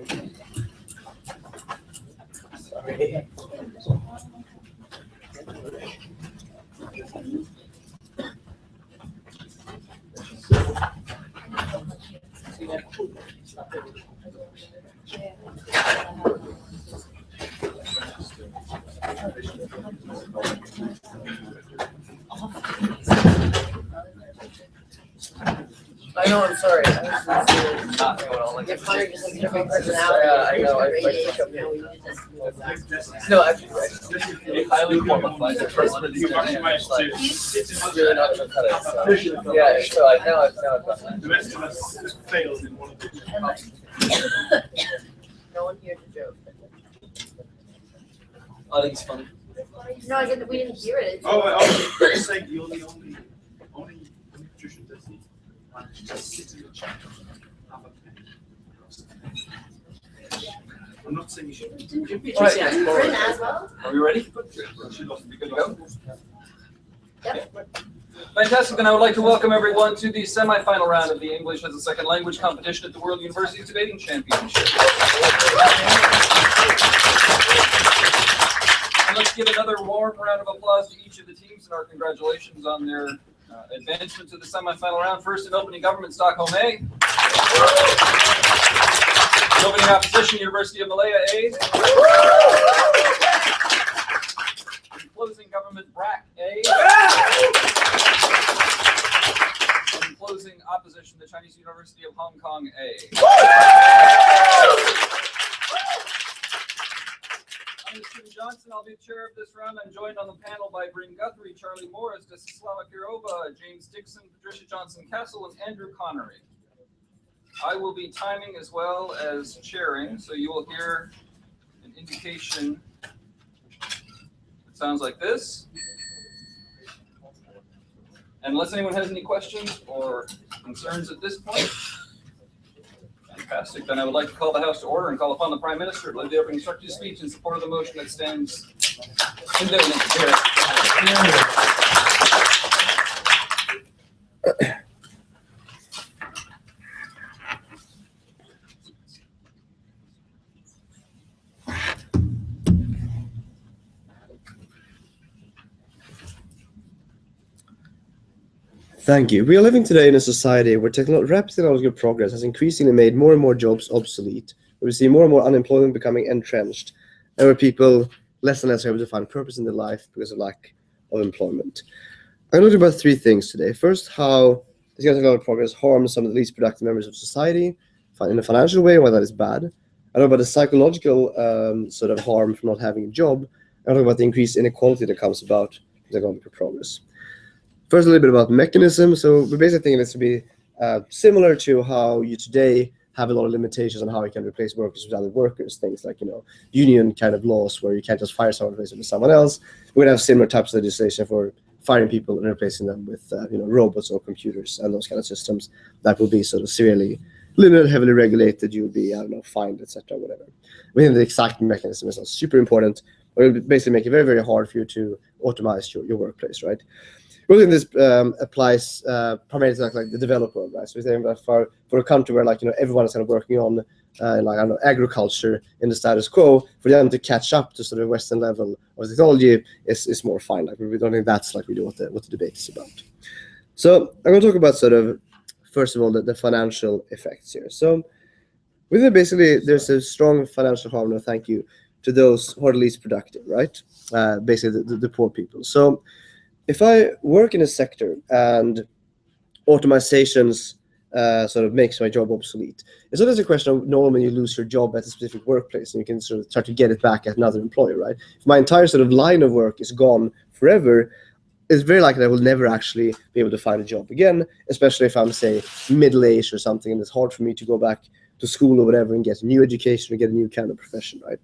Sorry. I know, I'm sorry. You're funny, just like a different personality. Yeah, I know. No, actually, highly qualified. The first one is really not going to cut it. So. Yeah, so I now I've done that. The rest of us failed in one of the. No one here to joke. I think it's funny. No, I said that we didn't hear it. It's like you're the only nutrition that's just sit in the chat. Have a pen. I'm not saying you should. All right. As well? Are we ready? We good to go? Yep. Fantastic, and I would like to welcome everyone to the semi-final round of the English as a Second Language competition at the World University Debating Championship. And let's give another warm round of applause to each of the teams and our congratulations on their advancement to the semi-final round. First in opening government, Stockholm A. In opening opposition, University of Malaya A. In closing government, BRAC A. In closing opposition, the Chinese University of Hong Kong A. I'm Stephen Johnson. I'll be the chair of this round. I'm joined on the panel by Bryn Guthrie, Charlie Morris, Desislava Kirova, James Dixon, Patricia Johnson-Castle, and Andrew Connery. I will be timing as well as chairing, so you will hear an indication that sounds like this. And unless anyone has any questions or concerns at this point, fantastic. Then I would like to call the House to order and call upon the Prime Minister to lead the opening instructive speech in support of the motion that stands indemnity. Thank you. We are living today in a society where rapid technological progress has increasingly made more and more jobs obsolete, where we see more and more unemployment becoming entrenched, and where people less and less are able to find purpose in their life because of lack of employment. I'm going to talk about three things today. First, how this technological progress harms some of the least productive members of society in a financial way, why that is bad. I talk about the psychological sort of harm from not having a job. I talk about the increased inequality that comes about with technological progress. First, a little bit about mechanism. So we're basically thinking this to be similar to how you today have a lot of limitations on how you can replace workers with other workers. Things like, union kind of laws where you can't just fire someone and replace them with someone else. We're gonna have similar types of legislation for firing people and replacing them with robots or computers and those kind of systems that will be sort of severely limited, heavily regulated. You will be, fined, etc., whatever. We think the exact mechanism is not super important, but it will basically make it very, very hard for you to automate your workplace, right? I think this applies primarily to like the developed world, right? So we think that for a country where everyone is kind of working on agriculture in the status quo, for them to catch up to sort of Western level of technology is more fine. Like we don't think that's like really what the debate is about. So I'm going to talk about sort of first of all the financial effects here. So within basically there's a strong financial harm. No, thank you to those who are the least productive, right? Basically the poor people. So if I work in a sector and automatizations sort of makes my job obsolete, it's always a question of normally you lose your job at a specific workplace and you can sort of try to get it back at another employer, right? If my entire sort of line of work is gone forever, it's very likely I will never actually be able to find a job again, especially if I'm, say, middle-aged or something, and it's hard for me to go back to school or whatever and get a new education or get a new kind of profession, right?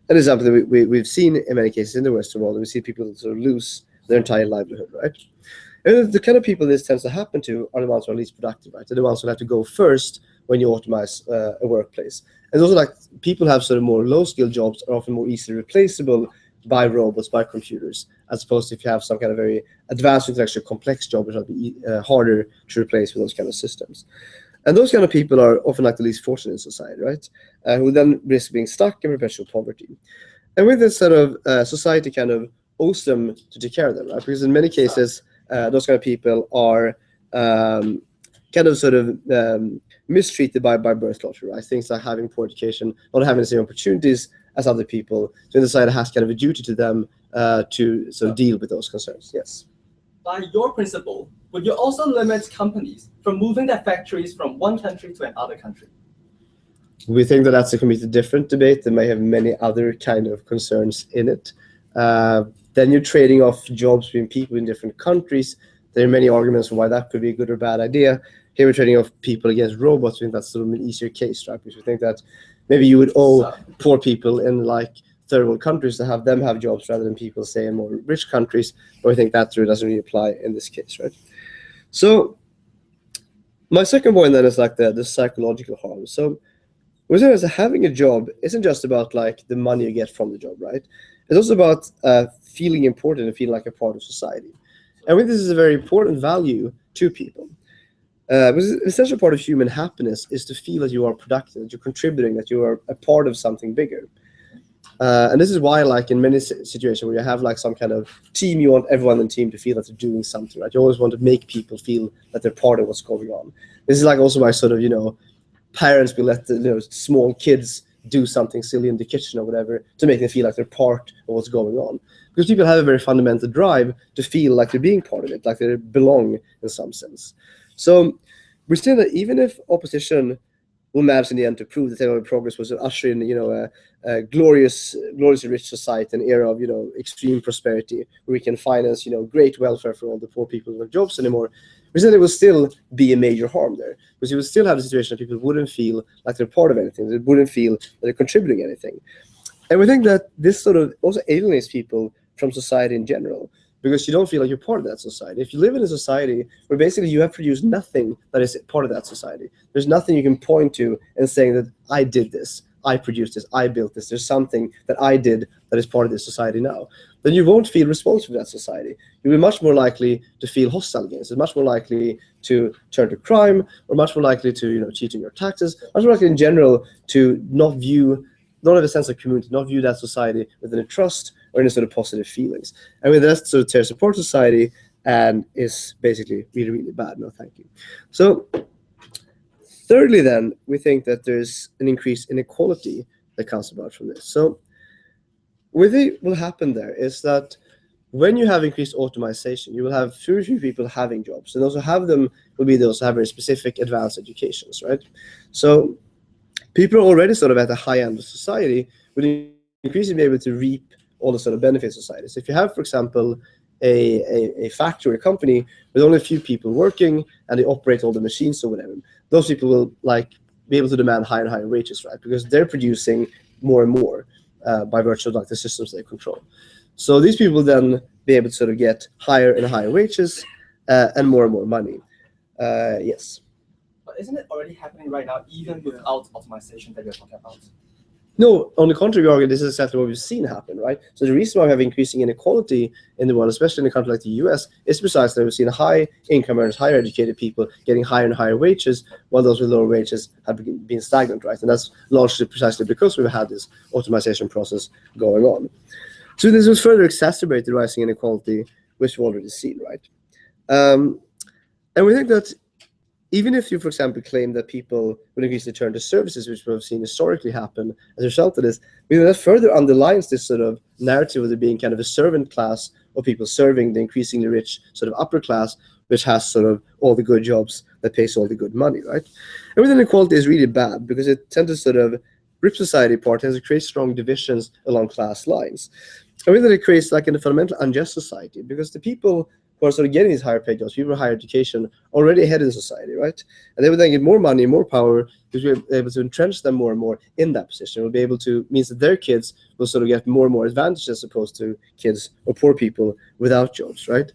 And it's something that we've seen in many cases in the Western world, and we see people sort of lose their entire livelihood, right? And the kind of people this tends to happen to are the ones who are least productive, right? They're the ones who have to go first when you automate a workplace. And also, like, people who have sort of more low-skilled jobs are often more easily replaceable by robots, by computers, as opposed to if you have some kind of very advanced, intellectual, complex job, which will be harder to replace with those kind of systems. And those kind of people are often like the least fortunate in society, right? Who then risk being stuck in perpetual poverty. And with this sort of society kind of owes them to take care of them, right? Because in many cases, those kind of people are kind of sort of mistreated by birth lottery, right? Things like having poor education, not having the same opportunities as other people. So the society has kind of a duty to them to sort of deal with those concerns. Yes. By your principle, would you also limit companies from moving their factories from one country to another country? We think that that's a completely different debate that may have many other kind of concerns in it. Then you're trading off jobs between people in different countries. There are many arguments for why that could be a good or bad idea. Here we're trading off people against robots. I think that's sort of an easier case, right? Because we think that maybe you would owe poor people in like third world countries to have them have jobs rather than people, say, in more rich countries. But I think that doesn't really apply in this case, right? So my second point then is like the psychological harm. So we're saying that having a job isn't just about like the money you get from the job, right? It's also about feeling important and feeling like a part of society. And I think this is a very important value to people. Because an essential part of human happiness is to feel that you are productive, that you're contributing, that you are a part of something bigger. And this is why, like in many situations where you have like some kind of team, you want everyone in the team to feel that they're doing something, right? You always want to make people feel that they're part of what's going on. This is like also why sort of, you know, parents will let the small kids do something silly in the kitchen or whatever to make them feel like they're part of what's going on. Because people have a very fundamental drive to feel like they're being part of it, like they belong in some sense. So we're saying that even if opposition will manage in the end to prove that technological progress was ushering, you know, a gloriously rich society, an era of, you know, extreme prosperity, where we can finance, you know, great welfare for all the poor people who have jobs anymore, we said there will still be a major harm there, because you will still have the situation that people wouldn't feel like they're part of anything, they wouldn't feel that they're contributing anything. And we think that this sort of also alienates people from society in general, because you don't feel like you're part of that society. If you live in a society where basically you have produced nothing that is part of that society, there's nothing you can point to and saying that I did this, I produced this, I built this, there's something that I did that is part of this society now, then you won't feel responsible for that society. You'll be much more likely to feel hostile against it, much more likely to turn to crime, or much more likely to, you know, cheat on your taxes, much more likely in general to not have a sense of community, not view that society within a trust or in a sort of positive feelings. I mean, that sort of tears apart society and is basically really, really bad. No, thank you. So thirdly, then, we think that there's an increased inequality that comes about from this. So what will happen there is that when you have increased automation, you will have fewer people having jobs, and also have them will be those who have very specific advanced educations, right? So people are already sort of at the high end of society will increasingly be able to reap all the sort of benefits of society. So if you have, for example, a factory, a company with only a few people working and they operate all the machines or whatever, those people will like be able to demand higher and higher wages, right? Because they're producing more and more by virtue of like the systems they control. So these people will then be able to sort of get higher and higher wages and more money. Yes. But isn't it already happening right now, even without optimization that you're talking about? No, on the contrary, we argue this is exactly what we've seen happen, right? So the reason why we have increasing inequality in the world, especially in a country like the US, is precisely that we've seen high income earners, higher educated people getting higher and higher wages, while those with lower wages have been stagnant, right? And that's largely precisely because we've had this optimization process going on. So this was further exacerbated rising inequality, which we've already seen, right? And we think that even if you, for example, claim that people will increasingly turn to services, which we've seen historically happen as a result of this, we think that further underlines this sort of narrative of there being kind of a servant class of people serving the increasingly rich sort of upper class, which has sort of all the good jobs that pays all the good money, right? And with inequality is really bad because it tends to sort of rip society apart, tends to create strong divisions along class lines. And with that, it creates like a fundamental unjust society, because the people who are sort of getting these higher paid jobs, people with higher education, already ahead in society, right? And they would then get more money, more power, because we're able to entrench them more and more in that position. We'll be able to, means that their kids will sort of get more and more advantages as opposed to kids or poor people without jobs, right?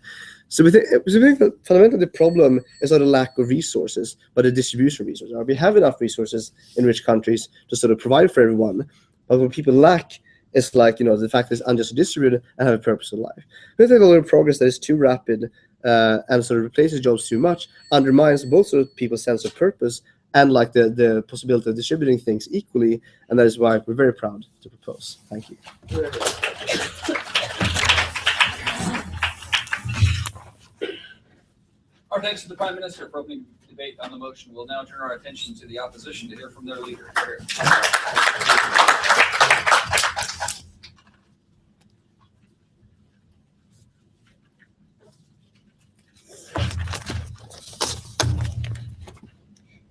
So we think that fundamentally the problem is not a lack of resources, but a distribution of resources. We have enough resources in rich countries to sort of provide for everyone, but what people lack is like, you know, the fact that it's unjustly distributed and have a purpose in life. We think a lot of progress that is too rapid and sort of replaces jobs too much undermines both sort of people's sense of purpose and like the possibility of distributing things equally, and that is why we're very proud to propose. Thank you. Our thanks to the Prime Minister for opening debate on the motion. We'll now turn our attention to the opposition to hear from their leader.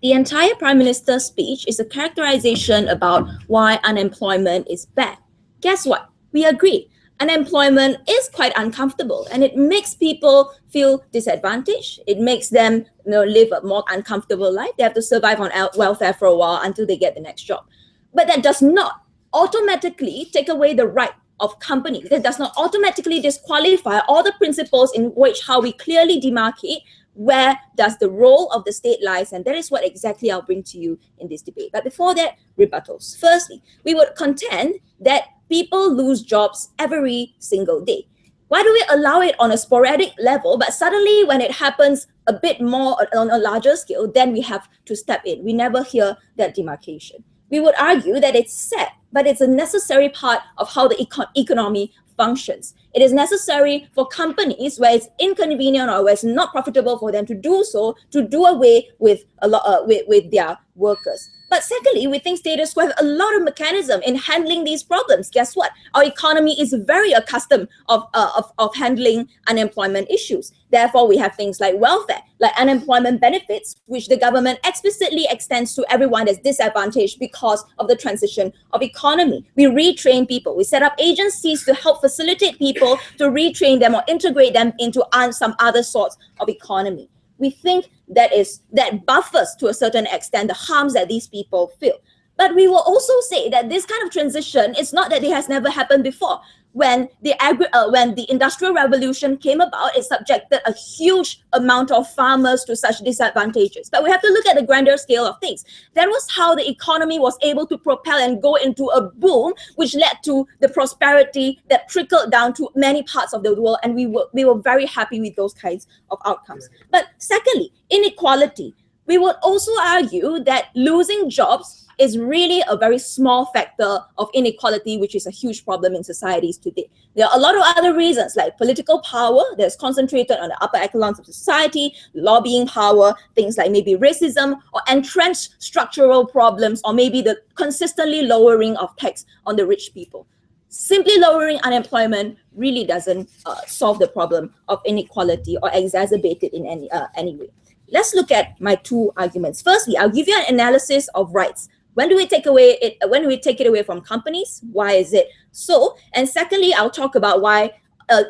The entire Prime Minister's speech is a characterization about why unemployment is bad. Guess what? We agree. Unemployment is quite uncomfortable, and it makes people feel disadvantaged. It makes them live a more uncomfortable life. They have to survive on welfare for a while until they get the next job. But that does not automatically take away the right of companies. That does not automatically disqualify all the principles in which how we clearly demarcate where does the role of the state lies, and that is what exactly I'll bring to you in this debate. But before that, rebuttals. Firstly, we would contend that people lose jobs every single day. Why do we allow it on a sporadic level, but suddenly when it happens a bit more on a larger scale, then we have to step in? We never hear that demarcation. We would argue that it's sad, but it's a necessary part of how the economy functions. It is necessary for companies where it's inconvenient or where it's not profitable for them to do so, to do away with with their workers. But secondly, we think status quo have a lot of mechanism in handling these problems. Guess what? Our economy is very accustomed of handling unemployment issues. Therefore, we have things like welfare, like unemployment benefits, which the government explicitly extends to everyone that's disadvantaged because of the transition of economy. We retrain people. We set up agencies to help facilitate people to retrain them or integrate them into some other sorts of economy. We think that buffers to a certain extent the harms that these people feel. But we will also say that this kind of transition is not that it has never happened before. When the Industrial Revolution came about, it subjected a huge amount of farmers to such disadvantages. But we have to look at the grander scale of things. That was how the economy was able to propel and go into a boom, which led to the prosperity that trickled down to many parts of the world. And we were very happy with those kinds of outcomes. But secondly, inequality. We would also argue that losing jobs is really a very small factor of inequality, which is a huge problem in societies today. There are a lot of other reasons, like political power that's concentrated on the upper echelons of society, lobbying power, things like maybe racism or entrenched structural problems, or maybe the consistently lowering of tax on the rich people. Simply lowering unemployment really doesn't solve the problem of inequality or exacerbate it in any way. Let's look at my two arguments. Firstly, I'll give you an analysis of rights. When do we take it away from companies? Why is it so? And secondly, I'll talk about why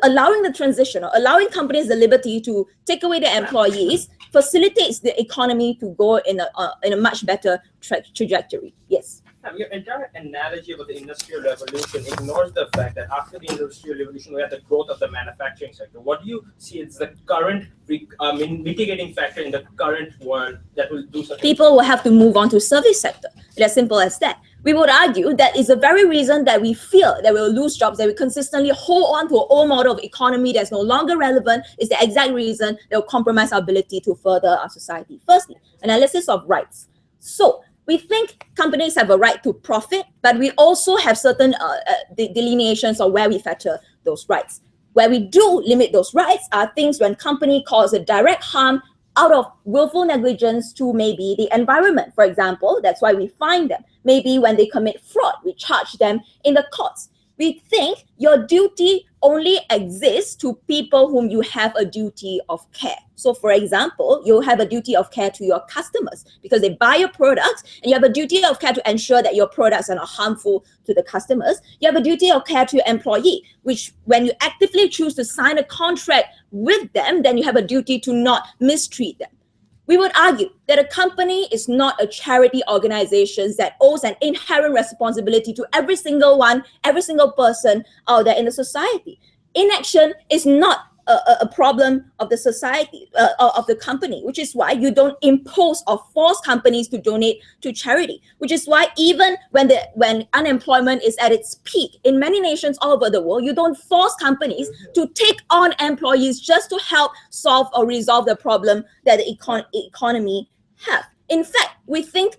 allowing the transition or allowing companies the liberty to take away their employees facilitates the economy to go in a much better trajectory. Yes. Your entire analogy about the Industrial Revolution ignores the fact that after the Industrial Revolution, we had the growth of the manufacturing sector. What do you see as the current mitigating factor in the current world that will do such? People will have to move on to service sector. It's as simple as that. We would argue that is the very reason that we fear that we'll lose jobs, that we consistently hold on to an old model of economy that's no longer relevant, is the exact reason that will compromise our ability to further our society. Firstly, analysis of rights. So we think companies have a right to profit, but we also have certain delineations of where we factor those rights. Where we do limit those rights are things when company cause a direct harm out of willful negligence to maybe the environment, for example. That's why we fine them. Maybe when they commit fraud, we charge them in the courts. We think your duty only exists to people whom you have a duty of care. So for example, you have a duty of care to your customers because they buy your products, and you have a duty of care to ensure that your products are not harmful to the customers. You have a duty of care to your employee, which when you actively choose to sign a contract with them, then you have a duty to not mistreat them. We would argue that a company is not a charity organization that owes an inherent responsibility to every single person out there in the society. Inaction is not a problem of the society, of the company, which is why you don't impose or force companies to donate to charity, which is why even when unemployment is at its peak in many nations all over the world, you don't force companies to take on employees just to help solve or resolve the problem that the economy have. In fact, we think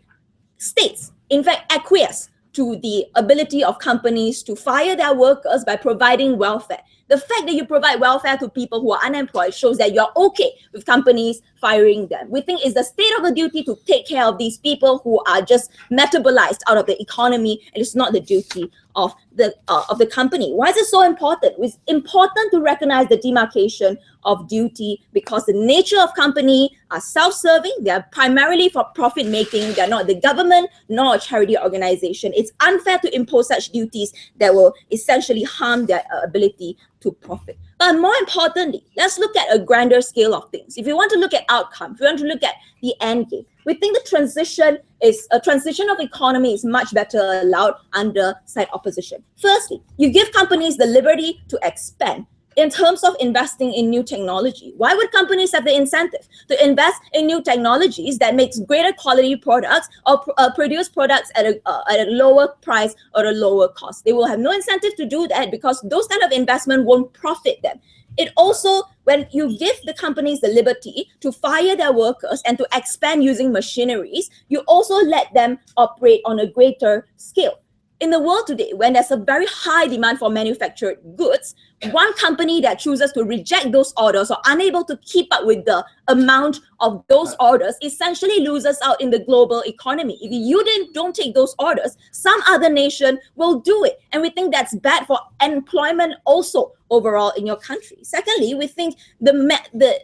states, in fact, acquiesce to the ability of companies to fire their workers by providing welfare. The fact that you provide welfare to people who are unemployed shows that you're okay with companies firing them. We think it's the state of a duty to take care of these people who are just metabolized out of the economy, and it's not the duty of the company. Why is it so important? It's important to recognize the demarcation of duty because the nature of company are self-serving. They are primarily for profit making. They're not the government nor a charity organization. It's unfair to impose such duties that will essentially harm their ability to profit. But more importantly, let's look at a grander scale of things. If you want to look at outcomes, if you want to look at the end game, we think the transition of economy is much better allowed under side opposition. Firstly, you give companies the liberty to expand in terms of investing in new technology. Why would companies have the incentive to invest in new technologies that makes greater quality products or produce products at a lower price or a lower cost? They will have no incentive to do that because those kind of investment won't profit them. It also, when you give the companies the liberty to fire their workers and to expand using machineries, you also let them operate on a greater scale. In the world today, when there's a very high demand for manufactured goods, one company that chooses to reject those orders or unable to keep up with the amount of those orders essentially loses out in the global economy. If you don't take those orders, some other nation will do it. And we think that's bad for employment also overall in your country. Secondly, we think the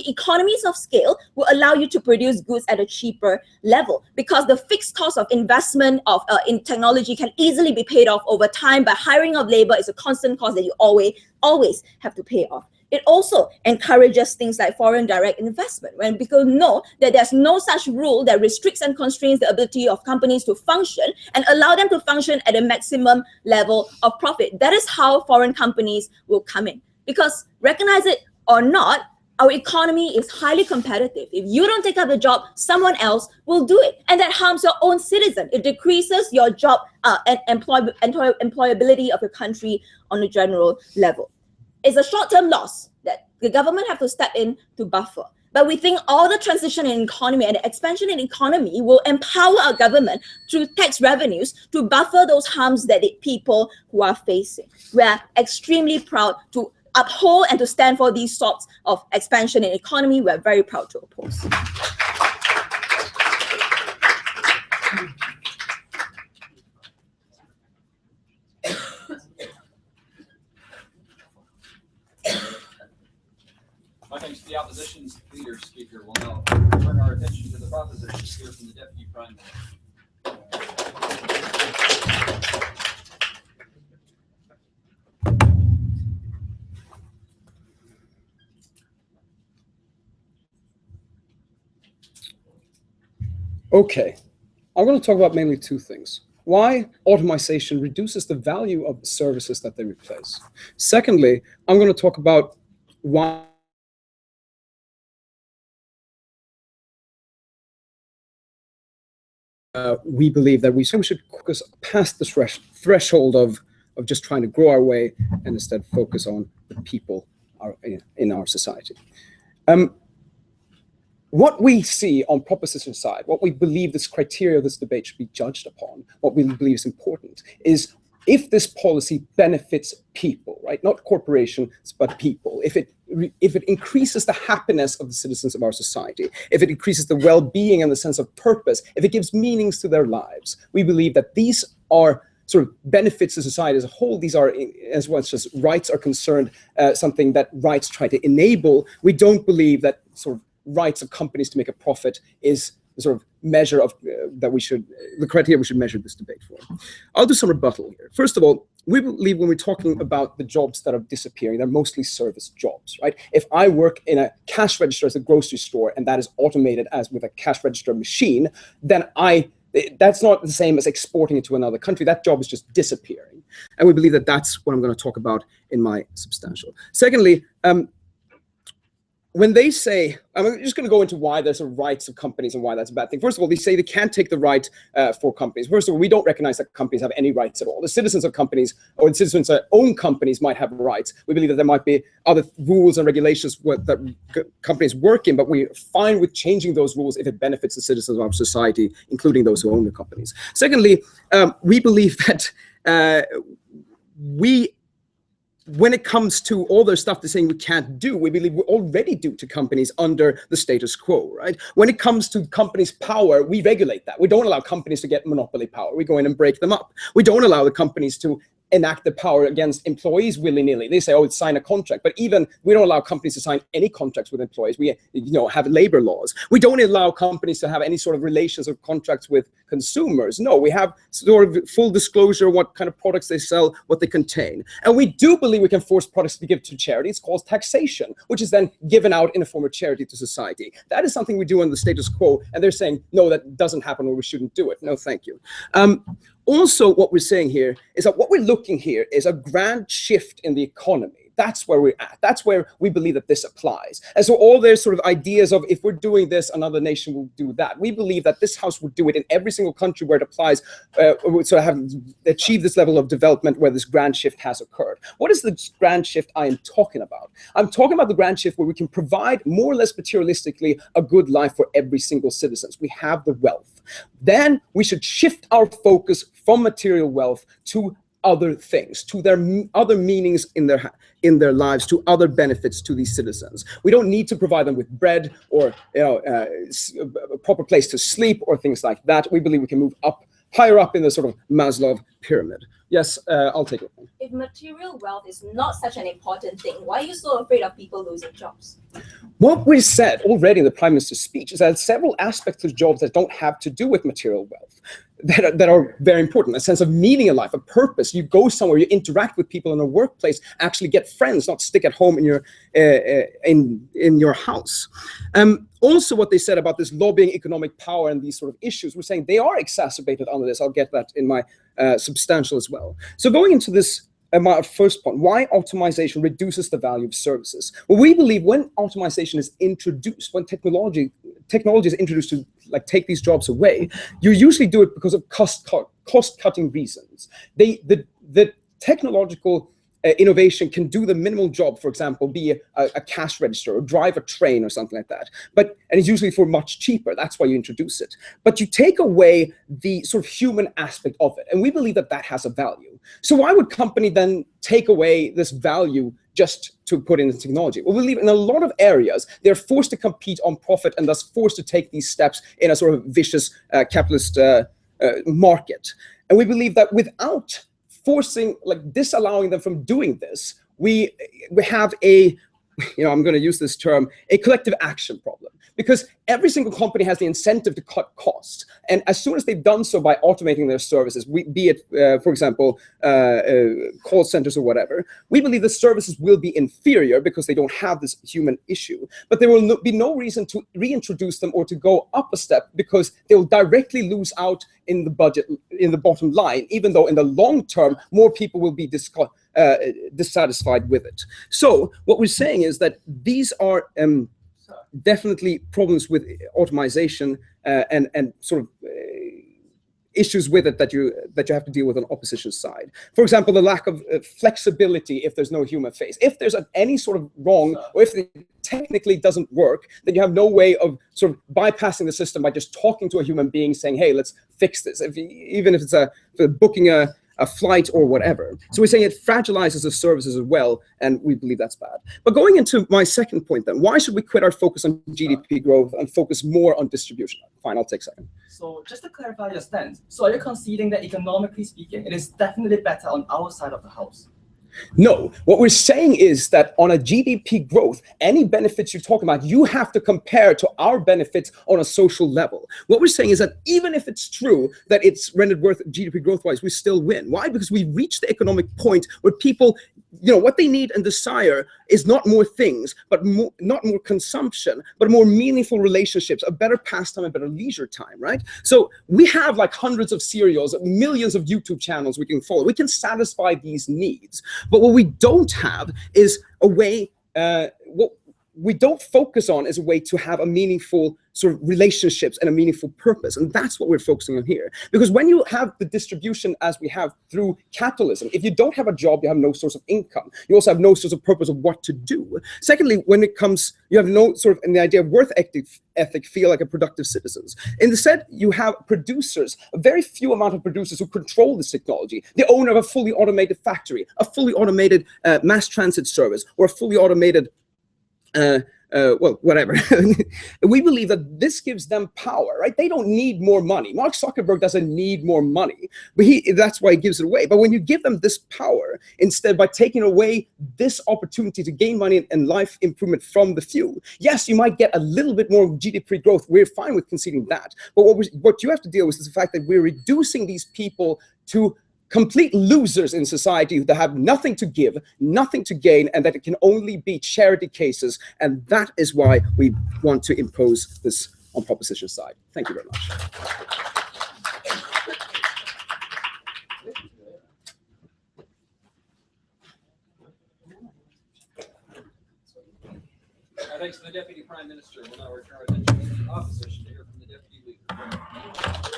economies of scale will allow you to produce goods at a cheaper level because the fixed cost of investment in technology can easily be paid off over time, but hiring of labor is a constant cost that you always have to pay off. It also encourages things like foreign direct investment, when people know that there's no such rule that restricts and constrains the ability of companies to function and allow them to function at a maximum level of profit. That is how foreign companies will come in. Because recognize it or not, our economy is highly competitive. If you don't take up the job, someone else will do it. And that harms your own citizen. It decreases your job and employability of your country on a general level. It's a short-term loss that the government have to step in to buffer. But we think all the transition in economy and the expansion in economy will empower our government through tax revenues to buffer those harms that the people who are facing. We are extremely proud to uphold and to stand for these sorts of expansion in economy. We're very proud to oppose. My thanks to the opposition's leader speaker. We'll now turn our attention to the proposition here from the Deputy Prime Minister. Okay, I'm going to talk about mainly two things. Why automation reduces the value of the services that they replace. Secondly, I'm going to talk about why we believe that we should focus past the threshold of just trying to grow our way and instead focus on the people in our society. What we see on proposition side, what we believe this criteria of this debate should be judged upon, what we believe is important, is if this policy benefits people, right? Not corporations, but people. If it increases the happiness of the citizens of our society, if it increases the well-being and the sense of purpose, if it gives meanings to their lives, we believe that these are sort of benefits to society as a whole. These are, as much as rights are concerned, something that rights try to enable. We don't believe that sort of rights of companies to make a profit is the sort of measure of the criteria we should measure this debate for. I'll do some rebuttal here. First of all, we believe when we're talking about the jobs that are disappearing, they're mostly service jobs, right? If I work in a cash register at a grocery store and that is automated as with a cash register machine, then that's not the same as exporting it to another country. That job is just disappearing. And we believe that that's what I'm going to talk about in my substantial. Secondly, when they say, I'm just going to go into why there's a rights of companies and why that's a bad thing. First of all, they say they can't take the right for companies. First of all, we don't recognize that companies have any rights at all. The citizens of companies or the citizens that own companies might have rights. We believe that there might be other rules and regulations that companies work in, but we're fine with changing those rules if it benefits the citizens of our society, including those who own the companies. Secondly, we believe that when it comes to all the stuff they're saying we can't do, we believe we already do to companies under the status quo, right? When it comes to companies' power, we regulate that. We don't allow companies to get monopoly power. We go in and break them up. We don't allow the companies to enact the power against employees willy-nilly. They say, oh, it's sign a contract. But even we don't allow companies to sign any contracts with employees. We have labor laws. We don't allow companies to have any sort of relations or contracts with consumers. No, we have sort of full disclosure what kind of products they sell, what they contain. And we do believe we can force products to be given to charity. It's called taxation, which is then given out in a form of charity to society. That is something we do on the status quo. And they're saying, no, that doesn't happen or we shouldn't do it. No, thank you. Also, what we're saying here is that what we're looking here is a grand shift in the economy. That's where we're at. That's where we believe that this applies. And so all their sort of ideas of if we're doing this, another nation will do that. We believe that this house would do it in every single country where it applies, so have achieved this level of development where this grand shift has occurred. What is the grand shift I am talking about? I'm talking about the grand shift where we can provide more or less materialistically a good life for every single citizen. We have the wealth. Then we should shift our focus from material wealth to other things, to their other meanings in their lives, to other benefits to these citizens. We don't need to provide them with bread or a proper place to sleep or things like that. We believe we can move up, higher up in the sort of Maslow pyramid. Yes, I'll take it. If material wealth is not such an important thing, why are you so afraid of people losing jobs? What we said already in the Prime Minister's speech is that several aspects of jobs that don't have to do with material wealth that are very important. A sense of meaning in life, a purpose. You go somewhere, you interact with people in a workplace, actually get friends, not stick at home in your house. Also, what they said about this lobbying, economic power, and these sort of issues, we're saying they are exacerbated under this. I'll get that in my substantial as well. So going into this, my first point, why optimization reduces the value of services. Well, we believe when optimization is introduced, when technology is introduced to take these jobs away, you usually do it because of cost-cutting reasons. The technological innovation can do the minimal job, for example, be a cash register or drive a train or something like that. And it's usually for much cheaper. That's why you introduce it. But you take away the sort of human aspect of it. And we believe that that has a value. So why would company then take away this value just to put in the technology? Well, we believe in a lot of areas, they're forced to compete on profit and thus forced to take these steps in a sort of vicious capitalist market. And we believe that without forcing, disallowing them from doing this, we have a, I'm going to use this term, a collective action problem. Because every single company has the incentive to cut costs. And as soon as they've done so by automating their services, be it, for example, call centers or whatever, we believe the services will be inferior because they don't have this human issue. But there will be no reason to reintroduce them or to go up a step because they'll directly lose out in the budget, in the bottom line, even though in the long term, more people will be dissatisfied with it. So what we're saying is that these are definitely problems with automation and sort of issues with it that you have to deal with on opposition side. For example, the lack of flexibility if there's no human face. If there's any sort of wrong or if it technically doesn't work, then you have no way of sort of bypassing the system by just talking to a human being saying, hey, let's fix this. Even if it's booking a flight or whatever. So we're saying it fragilizes the services as well, and we believe that's bad. But going into my second point then, why should we quit our focus on GDP growth and focus more on distribution? Fine, I'll take a second. So just to clarify your stance, so are you conceding that economically speaking, it is definitely better on our side of the house? No, what we're saying is that on a GDP growth, any benefits you're talking about, you have to compare to our benefits on a social level. What we're saying is that even if it's true that it's rendered worth GDP growth-wise, we still win. Why? Because we reach the economic point where people, what they need and desire is not more things, but not more consumption, but more meaningful relationships, a better pastime, a better leisure time, right? So we have hundreds of serials, millions of YouTube channels we can follow. We can satisfy these needs. But what we don't have is a way, we don't focus on as a way to have a meaningful sort of relationships and a meaningful purpose. And that's what we're focusing on here. Because when you have the distribution as we have through capitalism, if you don't have a job, you have no source of income. You also have no source of purpose of what to do. Secondly, when it comes, you have no sort of, in the idea of worth ethic, feel like a productive citizens. Instead, you have producers, a very few amount of producers who control this technology. The owner of a fully automated factory, a fully automated mass transit service, or a fully automated well, whatever. We believe that this gives them power, right? They don't need more money. Mark Zuckerberg doesn't need more money, but that's why he gives it away. But when you give them this power, instead by taking away this opportunity to gain money and life improvement from the few, yes, you might get a little bit more GDP growth. We're fine with conceding that. But what you have to deal with is the fact that we're reducing these people to complete losers in society that have nothing to give, nothing to gain, and that it can only be charity cases. And that is why we want to impose this on proposition side. Thank you very much. Thanks to the Deputy Prime Minister. We'll now return our attention to the opposition to hear from the Deputy Leader.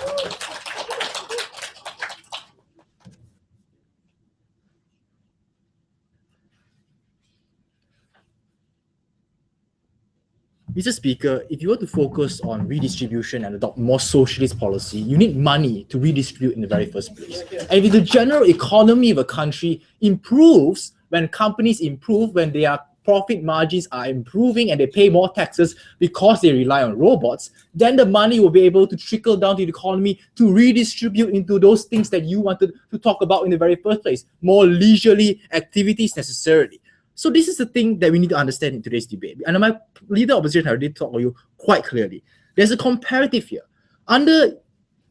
Mr. Speaker, if you were to focus on redistribution and adopt more socialist policy, you need money to redistribute in the very first place. And if the general economy of a country improves, when companies improve, when their profit margins are improving and they pay more taxes because they rely on robots, then the money will be able to trickle down to the economy to redistribute into those things that you wanted to talk about in the very first place, more leisurely activities necessarily. So this is the thing that we need to understand in today's debate. And my leader opposition already talked to you quite clearly. There's a comparative here. Under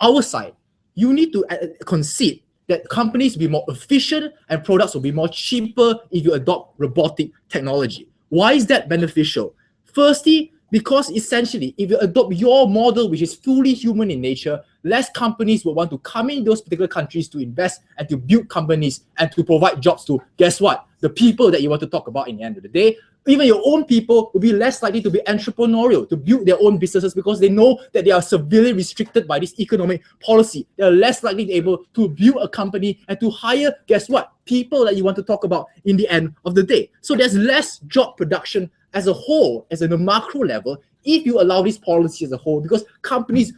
our side, you need to concede that companies will be more efficient and products will be more cheaper if you adopt robotic technology. Why is that beneficial? Firstly, because essentially, if you adopt your model, which is fully human in nature, less companies will want to come in those particular countries to invest and to build companies and to provide jobs to, guess what? The people that you want to talk about in the end of the day. Even your own people will be less likely to be entrepreneurial, to build their own businesses because they know that they are severely restricted by this economic policy. They're less likely to be able to build a company and to hire, guess what? People that you want to talk about in the end of the day. So there's less job production as a whole, as in a macro level, if you allow this policy as a whole, because companies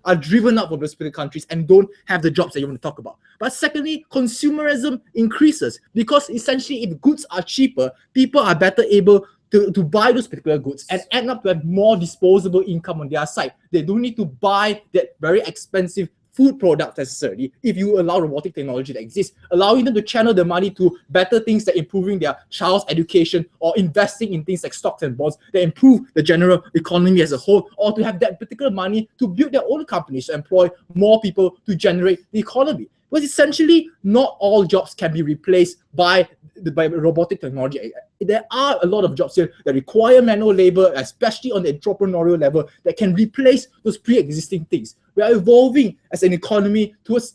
are driven up from those particular countries and don't have the jobs that you want to talk about. But secondly, consumerism increases because essentially if goods are cheaper, people are better able to buy those particular goods and end up to have more disposable income on their side. They don't need to buy that very expensive food product necessarily if you allow robotic technology that exists, allowing them to channel the money to better things like improving their child's education or investing in things like stocks and bonds that improve the general economy as a whole, or to have that particular money to build their own companies, to employ more people to generate the economy. Because essentially, not all jobs can be replaced by robotic technology. There are a lot of jobs here that require manual labor, especially on the entrepreneurial level, that can replace those pre-existing things. We are evolving as an economy towards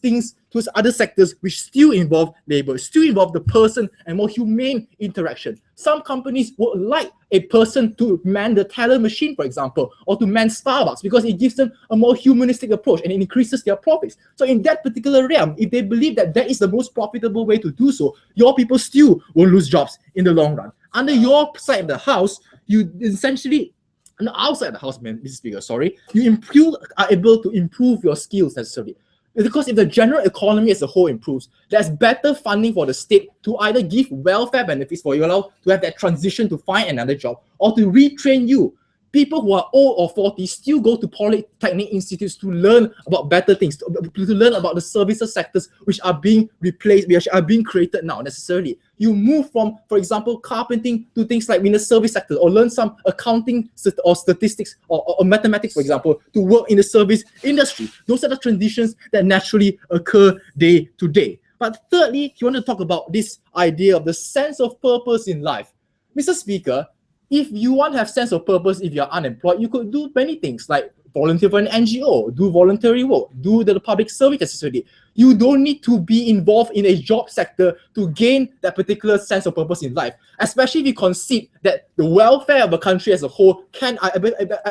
other sectors which still involve labor, still involve the person and more humane interaction. Some companies would like a person to man the teller machine, for example, or to man Starbucks because it gives them a more humanistic approach and it increases their profits. So in that particular realm, if they believe that that is the most profitable way to do so, your people still will lose jobs in the long run. Under your side of the house, you essentially, on the outside of the house, Mr. Speaker, you are able to improve your skills necessarily. Because if the general economy as a whole improves, there's better funding for the state to either give welfare benefits for you to have that transition to find another job or to retrain you. People who are old or 40 still go to polytechnic institutes to learn about better things, to learn about the services sectors which are being replaced, which are being created now necessarily. You move from, for example, carpenting to things like in the service sector, or learn some accounting or statistics or mathematics, for example, to work in the service industry. Those are the transitions that naturally occur day to day. But thirdly, you want to talk about this idea of the sense of purpose in life. Mr. Speaker, if you want to have sense of purpose if you're unemployed, you could do many things like volunteer for an NGO, do voluntary work, do the public service necessarily. You don't need to be involved in a job sector to gain that particular sense of purpose in life, especially if you concede that the welfare of a country as a whole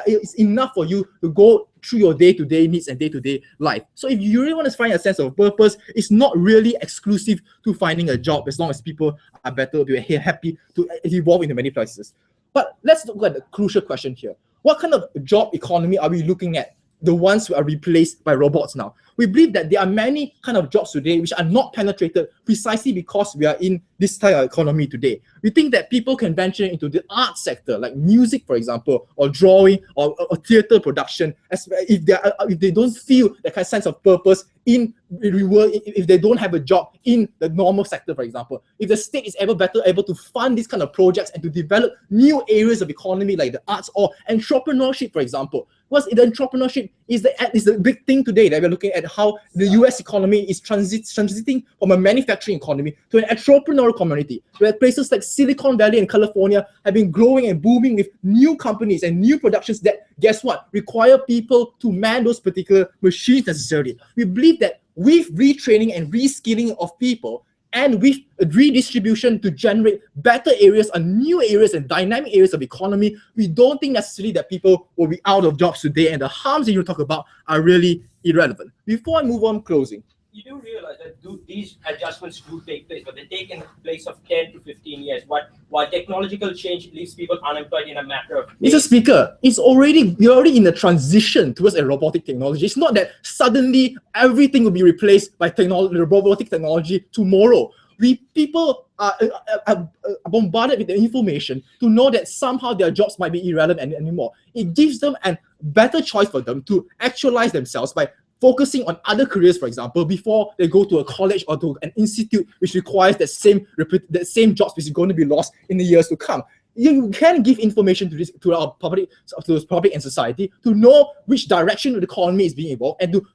is enough for you to go through your day-to-day needs and day-to-day life. So if you really want to find a sense of purpose, it's not really exclusive to finding a job, as long as people are better, be happy to evolve into many places. But let's look at the crucial question here. What kind of job economy are we looking at? The ones who are replaced by robots now. We believe that there are many kind of jobs today which are not penetrated precisely because we are in this type of economy today. We think that people can venture into the art sector, like music, for example, or drawing, or theater production, if they don't feel that kind of sense of purpose in the world, if they don't have a job in the normal sector, for example. If the state is better able to fund these kind of projects and to develop new areas of economy like the arts or entrepreneurship, for example. Because the entrepreneurship is the big thing today that we're looking at, how the US economy is transiting from a manufacturing economy to an entrepreneurial community, where places like Silicon Valley and California have been growing and booming with new companies and new productions that, guess what, require people to man those particular machines necessarily. We believe that with retraining and reskilling of people, and with a redistribution to generate better areas and new areas and dynamic areas of economy, we don't think necessarily that people will be out of jobs today, and the harms that you talk about are really irrelevant. Before I move on closing, you do realize that these adjustments do take place, but they take in place of 10 to 15 years. While technological change leaves people unemployed in a matter of days. Mr. Speaker, we're already in a transition towards a robotic technology. It's not that suddenly everything will be replaced by robotic technology tomorrow. People are bombarded with the information to know that somehow their jobs might be irrelevant anymore. It gives them a better choice for them to actualize themselves by focusing on other careers, for example, before they go to a college or to an institute which requires that same jobs which is going to be lost in the years to come. You can give information to our public and society to know which direction the economy is being evolved and to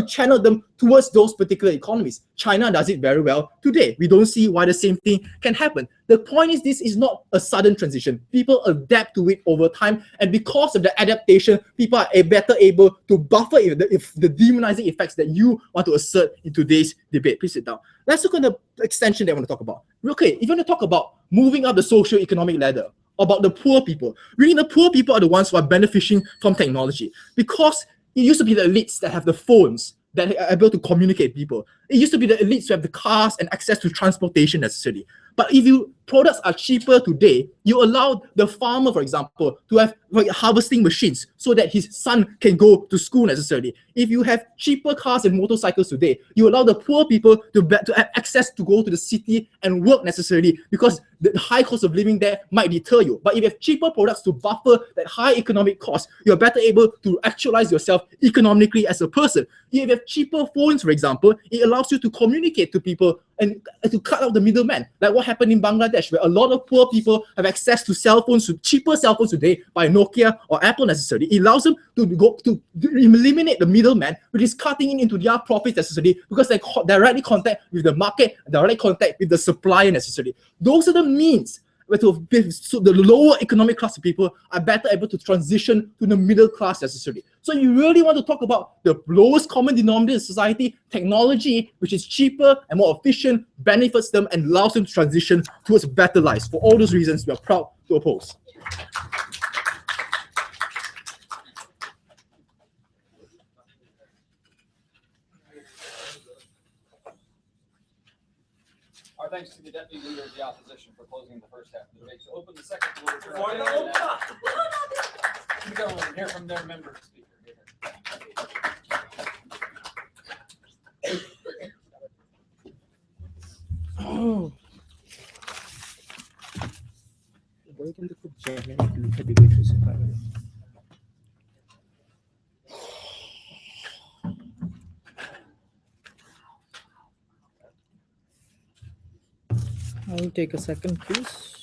channel them towards those particular economies. China does it very well today. We don't see why the same thing can happen. The point is, this is not a sudden transition. People adapt to it over time, and because of the adaptation, people are better able to buffer the demonizing effects that you want to assert in today's debate. Please sit down. Let's look at the extension that I want to talk about. Okay, if you want to talk about moving up the socio-economic ladder, about the poor people, really the poor people are the ones who are benefiting from technology, because it used to be the elites that have the phones that are able to communicate people. It used to be the elites who have the cars and access to transportation necessarily. But if products are cheaper today, you allow the farmer, for example, to have harvesting machines so that his son can go to school necessarily. If you have cheaper cars and motorcycles today, you allow the poor people to have access to go to the city and work necessarily, because the high cost of living there might deter you. But if you have cheaper products to buffer that high economic cost, you're better able to actualize yourself economically as a person. If you have cheaper phones, for example, it allows you to communicate to people and to cut out the middleman, like what happened in Bangladesh, where a lot of poor people have access to cell phones, to cheaper cell phones today by Nokia or Apple necessarily. It allows them to eliminate the middleman, which is cutting into their profits necessarily, because they directly contact with the market, directly contact with the supplier necessarily. Those are the means so the lower economic class of people are better able to transition to the middle class necessarily. So you really want to talk about the lowest common denominator in society, technology, which is cheaper and more efficient, benefits them and allows them to transition towards better lives. For all those reasons, we are proud to oppose. Our thanks to the Deputy Leader of the Opposition for closing the first half of the debate. To open the second, we'll go and hear from their member speaker. Oh. I'll take a second, please.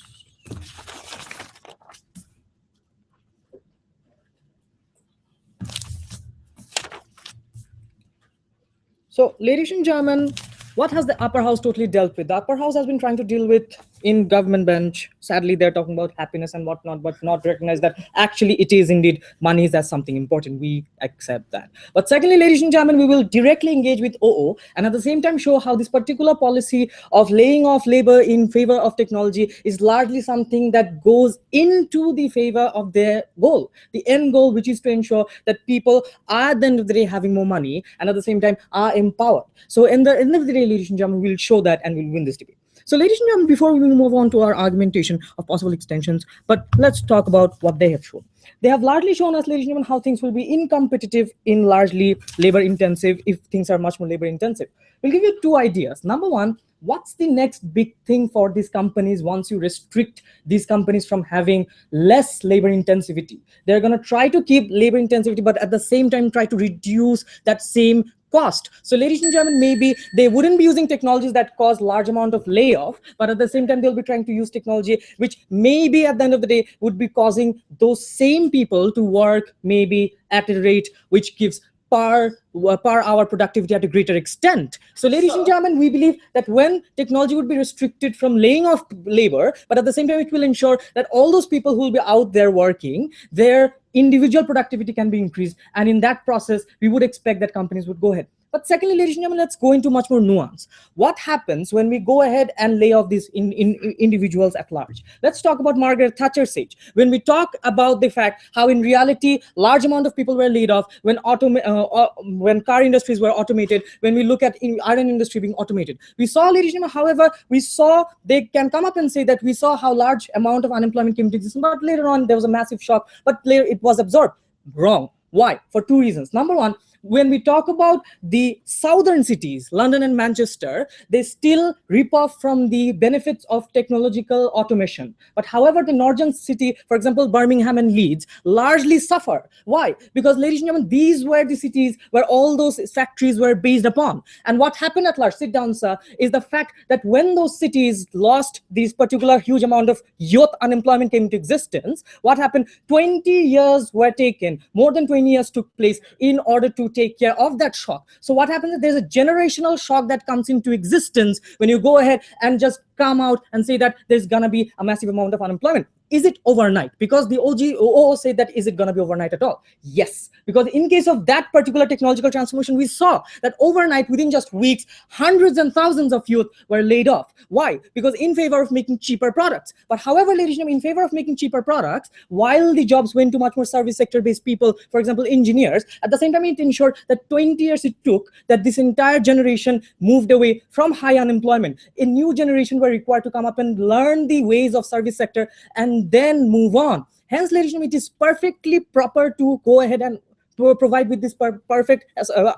So, ladies and gentlemen, what has the upper house totally dealt with? The upper house has been trying to deal with in government bench, sadly, they're talking about happiness and whatnot, but not recognize that actually it is indeed money is as something important. We accept that. But secondly, ladies and gentlemen, we will directly engage with OO and at the same time show how this particular policy of laying off labor in favor of technology is largely something that goes into the favor of their goal, the end goal, which is to ensure that people are at the end of the day having more money and at the same time are empowered. So in the end of the day, ladies and gentlemen, we'll show that and we'll win this debate. So ladies and gentlemen, before we move on to our argumentation of possible extensions, but let's talk about what they have shown. They have largely shown us, ladies and gentlemen, how things will be incompetitive in largely labor intensive if things are much more labor intensive. We'll give you two ideas. Number one, what's the next big thing for these companies once you restrict these companies from having less labor intensivity? They're going to try to keep labor intensivity, but at the same time try to reduce that same cost. So ladies and gentlemen, maybe they wouldn't be using technologies that cause large amount of layoff, but at the same time, they'll be trying to use technology which maybe at the end of the day would be causing those same people to work maybe at a rate which gives per hour productivity at a greater extent. So ladies and gentlemen, we believe that when technology would be restricted from laying off labor, but at the same time, it will ensure that all those people who will be out there working, their individual productivity can be increased. And in that process, we would expect that companies would go ahead. But secondly, ladies and gentlemen, let's go into much more nuance. What happens when we go ahead and lay off these individuals at large? Let's talk about Margaret Thatcher's age. When we talk about the fact how in reality, large amount of people were laid off when car industries were automated, when we look at iron industry being automated. We saw, ladies and gentlemen, however, we saw they can come up and say that we saw how large amount of unemployment came into existence, but later on there was a massive shock, but later it was absorbed. Wrong. Why? For two reasons. Number one, when we talk about the southern cities, London and Manchester, they still rip off from the benefits of technological automation. But however, the northern city, for example, Birmingham and Leeds, largely suffer. Why? Because, ladies and gentlemen, these were the cities where all those factories were based upon. And what happened at large, sit down, sir, is the fact that when those cities lost this particular huge amount of youth unemployment came into existence, what happened? 20 years were taken, more than 20 years took place in order to take care of that shock. So what happens is there's a generational shock that comes into existence when you go ahead and just come out and say that there's gonna be a massive amount of unemployment. Is it overnight? Because the OO said that, is it going to be overnight at all? Yes, because in case of that particular technological transformation, we saw that overnight, within just weeks, hundreds and thousands of youth were laid off. Why? Because in favor of making cheaper products. But however, ladies and gentlemen, in favor of making cheaper products, while the jobs went to much more service sector-based people, for example, engineers, at the same time, it ensured that 20 years it took that this entire generation moved away from high unemployment. A new generation were required to come up and learn the ways of service sector and then move on. Hence, ladies and gentlemen, it is perfectly proper to go ahead and to provide with this perfect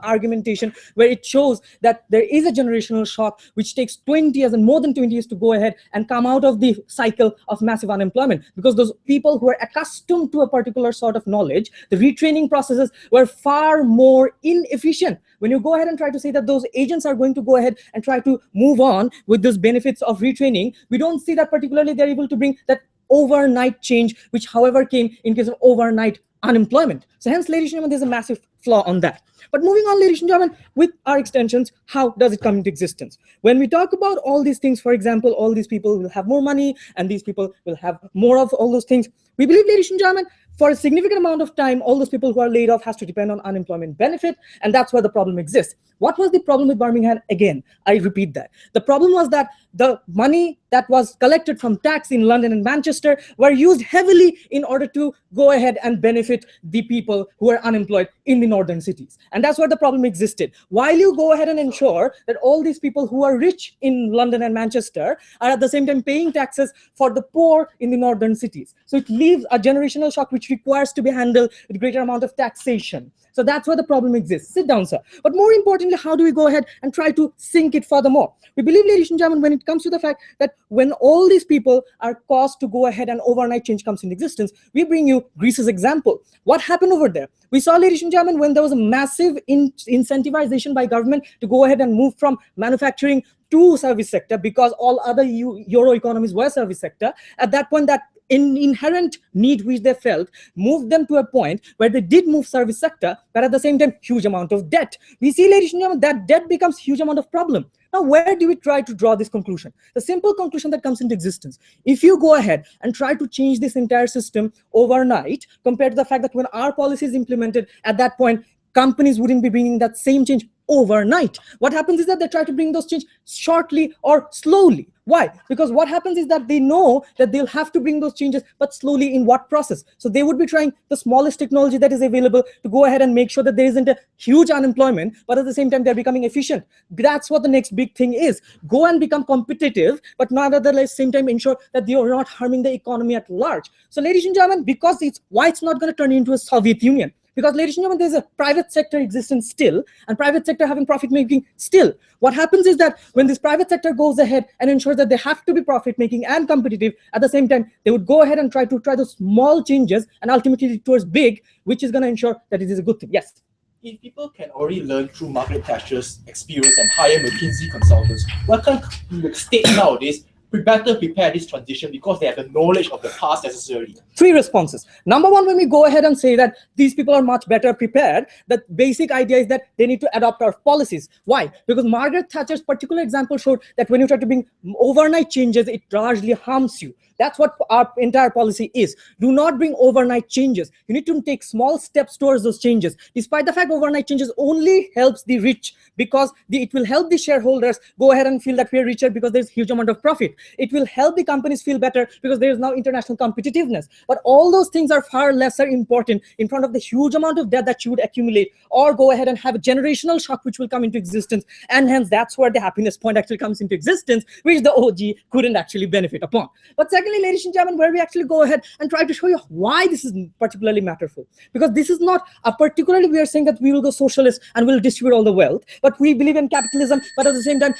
argumentation where it shows that there is a generational shock which takes 20 years and more than 20 years to go ahead and come out of the cycle of massive unemployment, because those people who are accustomed to a particular sort of knowledge, the retraining processes were far more inefficient. When you go ahead and try to say that those agents are going to go ahead and try to move on with those benefits of retraining, we don't see that particularly they're able to bring that overnight change, which however came in case of overnight unemployment. So hence, ladies and gentlemen, there's a massive flaw on that. But moving on, ladies and gentlemen, with our extensions, how does it come into existence? When we talk about all these things, for example, all these people will have more money and these people will have more of all those things. We believe, ladies and gentlemen, for a significant amount of time, all those people who are laid off has to depend on unemployment benefit, and that's where the problem exists. What was the problem with Birmingham? Again, I repeat that. The problem was that the money that was collected from tax in London and Manchester were used heavily in order to go ahead and benefit the people who are unemployed in the northern cities. And that's where the problem existed. While you go ahead and ensure that all these people who are rich in London and Manchester are at the same time paying taxes for the poor in the northern cities. So it leaves a generational shock which requires to be handled with greater amount of taxation. So that's where the problem exists. Sit down, sir. But more importantly, how do we go ahead and try to sink it furthermore? We believe, ladies and gentlemen, when it comes to the fact that when all these people are caused to go ahead and overnight change comes into existence, we bring you Greece's example. What happened over there? We saw, ladies and gentlemen, when there was a massive incentivization by government to go ahead and move from manufacturing to service sector, because all other Euro economies were service sector. At that point, that inherent need which they felt moved them to a point where they did move service sector, but at the same time, huge amount of debt. We see, ladies and gentlemen, that debt becomes huge amount of problem. Now, where do we try to draw this conclusion? The simple conclusion that comes into existence. If you go ahead and try to change this entire system overnight, compared to the fact that when our policy is implemented, at that point, companies wouldn't be bringing that same change overnight. What happens is that they try to bring those change shortly or slowly. Why? Because what happens is that they know that they'll have to bring those changes, but slowly in what process? So they would be trying the smallest technology that is available to go ahead and make sure that there isn't a huge unemployment, but at the same time, they're becoming efficient. That's what the next big thing is. Go and become competitive, but not at the same time ensure that you're not harming the economy at large. So ladies and gentlemen, because it's why it's not going to turn into a Soviet Union. Because ladies and gentlemen, there's a private sector existence still, and private sector having profit making still. What happens is that when this private sector goes ahead and ensures that they have to be profit making and competitive, at the same time, they would go ahead and try those small changes and ultimately lead towards big, which is going to ensure that it is a good thing. Yes. If people can already learn through Margaret Thatcher's experience and hire McKinsey consultants, why can't the state nowadays better prepare this transition because they have the knowledge of the past necessarily? 3 responses. Number 1, when we go ahead and say that these people are much better prepared, the basic idea is that they need to adopt our policies. Why? Because Margaret Thatcher's particular example showed that when you try to bring overnight changes, it largely harms you. That's what our entire policy is. Do not bring overnight changes. You need to take small steps towards those changes. Despite the fact overnight changes only helps the rich, because it will help the shareholders go ahead and feel that we are richer because there's a huge amount of profit. It will help the companies feel better because there is now international competitiveness. But all those things are far lesser important in front of the huge amount of debt that you would accumulate, or go ahead and have a generational shock which will come into existence. And hence, that's where the happiness point actually comes into existence, which the OG couldn't actually benefit upon. But secondly, ladies and gentlemen, where we actually go ahead and try to show you why this is particularly matterful. Because this is not a particularly, we are saying that we will go socialist and we'll distribute all the wealth, but we believe in capitalism, but at the same time,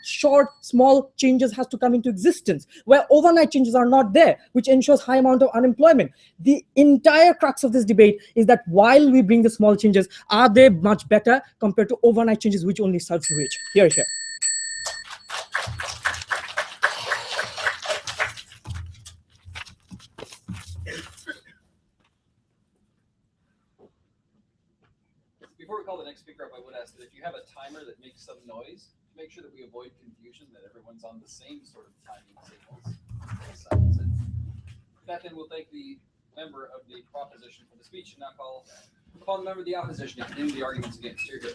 short, small changes has to come into existence, where overnight changes are not there, which ensures high amount of unemployment. The entire crux of this debate is that while we bring the small changes, are they much better compared to overnight changes, which only serves the rich? Here. Before we call the next speaker up, I would ask that if you have a timer that makes some noise, make sure that we avoid confusion, that everyone's on the same sort of timing signals. With that, then we'll thank the member of the proposition for the speech and now call the member of the opposition to continue the arguments against. Here you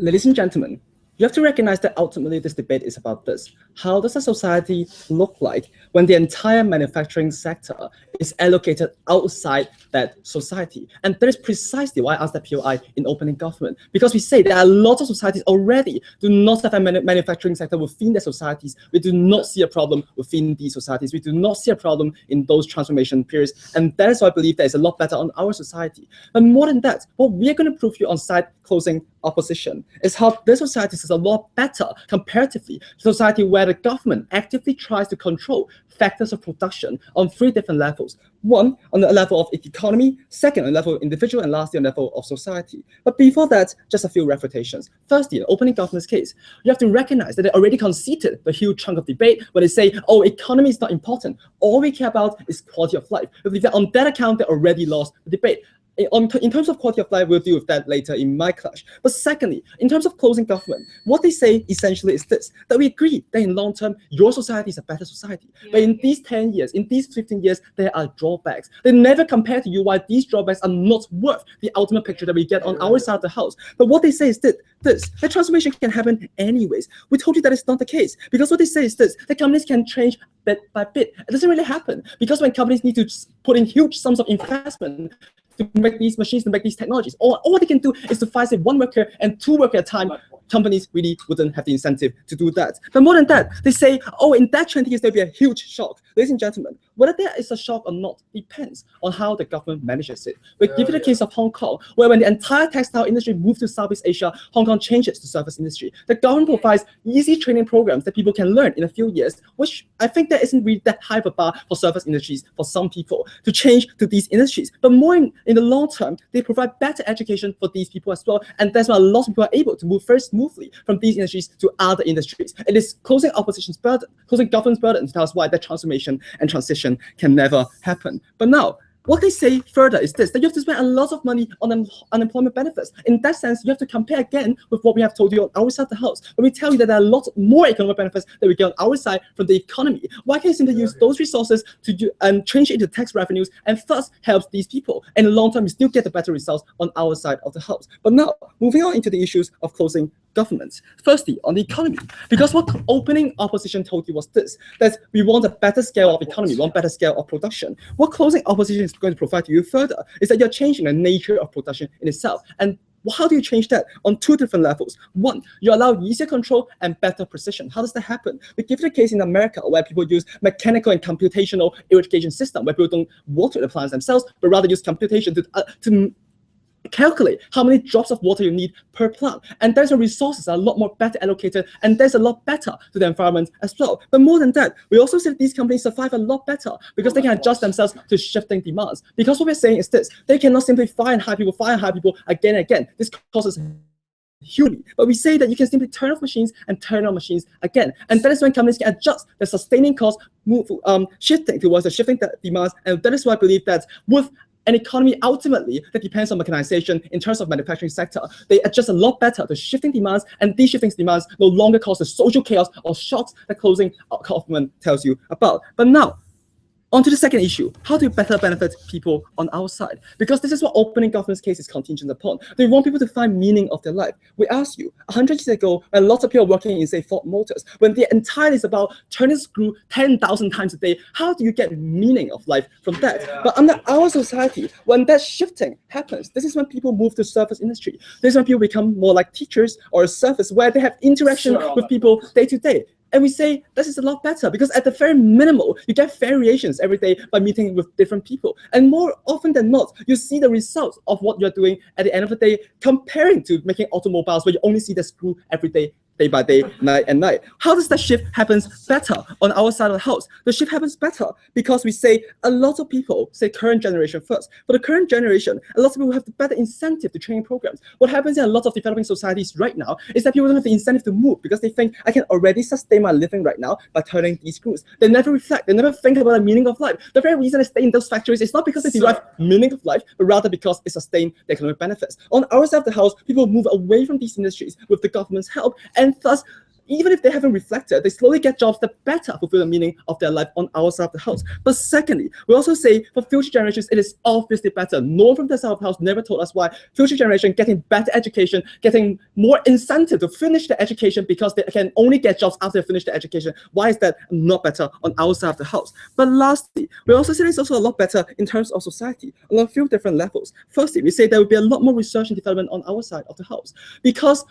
Ladies and gentlemen, you have to recognize that ultimately this debate is about this. How does a society look like when the entire manufacturing sector is allocated outside that society? And that is precisely why I asked the POI in opening government, because we say there are lots of societies already do not have a manufacturing sector within their societies. We do not see a problem within these societies. We do not see a problem in those transformation periods. And that is why I believe that is a lot better on our society. But more than that, what we're going to prove you on side closing opposition is how this society is a lot better comparatively to society where the government actively tries to control factors of production on 3 different levels. 1, on the level of the economy, 2nd, on the level of individual, and lastly, on the level of society. But before that, just a few refutations. Firstly, in opening government's case, you have to recognize that they already conceded the huge chunk of debate where they say, oh, economy is not important. All we care about is quality of life. We believe that on that account, they already lost the debate. in terms of quality of life, we'll deal with that later in my clash. But secondly, in terms of closing government, what they say essentially is this, that we agree that in long term, your society is a better society. But in these 10 years, in these 15 years, there are drawbacks. They never compare to you why these drawbacks are not worth the ultimate picture that we get on our side of the house. But what they say is that the transformation can happen anyways. We told you that it's not the case, because what they say is this, the companies can change bit by bit. It doesn't really happen, because when companies need to put in huge sums of investment to make these machines, to make these technologies, all they can do is to fire, say, 1 worker and 2 workers at a time. Companies really wouldn't have the incentive to do that. But more than that, they say, oh, in that 20 years, there'll be a huge shock. Ladies and gentlemen, whether there is a shock or not depends on how the government manages it. We give you the case of Hong Kong, where when the entire textile industry moved to Southeast Asia, Hong Kong changes to service industry. The government provides easy training programs that people can learn in a few years, which I think there isn't really that high of a bar for service industries for some people to change to these industries. But more in the long term, they provide better education for these people as well. And that's why a lot of people are able to move very smoothly from these industries to other industries. It is closing opposition's burden, closing government's burden, to tell us why that transformation and transition can never happen. But now, what they say further is this, that you have to spend a lot of money on unemployment benefits. In that sense, you have to compare again with what we have told you on our side of the house. When we tell you that there are a lot more economic benefits that we get on our side from the economy, why can't you simply use those resources to change it into tax revenues and thus help these people? And in the long term, we still get the better results on our side of the house. But now, moving on into the issues of closing governments. Firstly, on the economy, because what opening opposition told you was this, that we want a better scale of economy, we want better scale of production. What closing opposition is going to provide to you further is that you're changing the nature of production in itself. And how do you change that? On 2 different levels. One, you allow easier control and better precision. How does that happen? We give the case in America where people use mechanical and computational irrigation system, where people don't water the plants themselves, but rather use computation to calculate how many drops of water you need per plant. And there's resources are a lot more better allocated, and there's a lot better to the environment as well. But more than that, we also see that these companies survive a lot better because they can adjust themselves to shifting demands. Because what we're saying is this, they cannot simply fire and hire people again and again. This causes hugely. But we say that you can simply turn off machines and turn on machines again. And that is when companies can adjust the sustaining costs, shifting towards the shifting demands. And that is why I believe that with an economy ultimately that depends on mechanization in terms of manufacturing sector, they adjust a lot better to shifting demands, and these shifting demands no longer cause the social chaos or shocks that closing government tells you about. But now, on to the second issue, how do you better benefit people on our side? Because this is what opening government's case is contingent upon. They want people to find meaning of their life. We asked you, 100 years ago, when lots of people are working in, say, Ford Motors, when the entire is about turning a screw 10,000 times a day, how do you get meaning of life from that? Yeah. But under our society, when that shifting happens, this is when people move to service industry. This is when people become more like teachers or a service where they have interaction with people day to day. And we say this is a lot better because at the very minimal, you get variations every day by meeting with different people. And more often than not, you see the results of what you're doing at the end of the day, comparing to making automobiles where you only see the screw every day by day, night and night. How does that shift happens better on our side of the house? The shift happens better because we say a lot of people say current generation first. For the current generation, a lot of people have the better incentive to training programs. What happens in a lot of developing societies right now is that people don't have the incentive to move because they think I can already sustain my living right now by turning these screws. They never reflect, they never think about the meaning of life. The very reason they stay in those factories is not because they derive meaning of life, but rather because it sustains the economic benefits. On our side of the house, people move away from these industries with the government's help, and thus, even if they haven't reflected, they slowly get jobs that better fulfill the meaning of their life on our side of the house. But secondly, we also say for future generations, it is obviously better. No one from the side of the house never told us why future generation getting better education, getting more incentive to finish the education because they can only get jobs after they finish the education. Why is that not better on our side of the house? But lastly, we also say it's also a lot better in terms of society on a few different levels. Firstly, we say there will be a lot more research and development on our side of the house because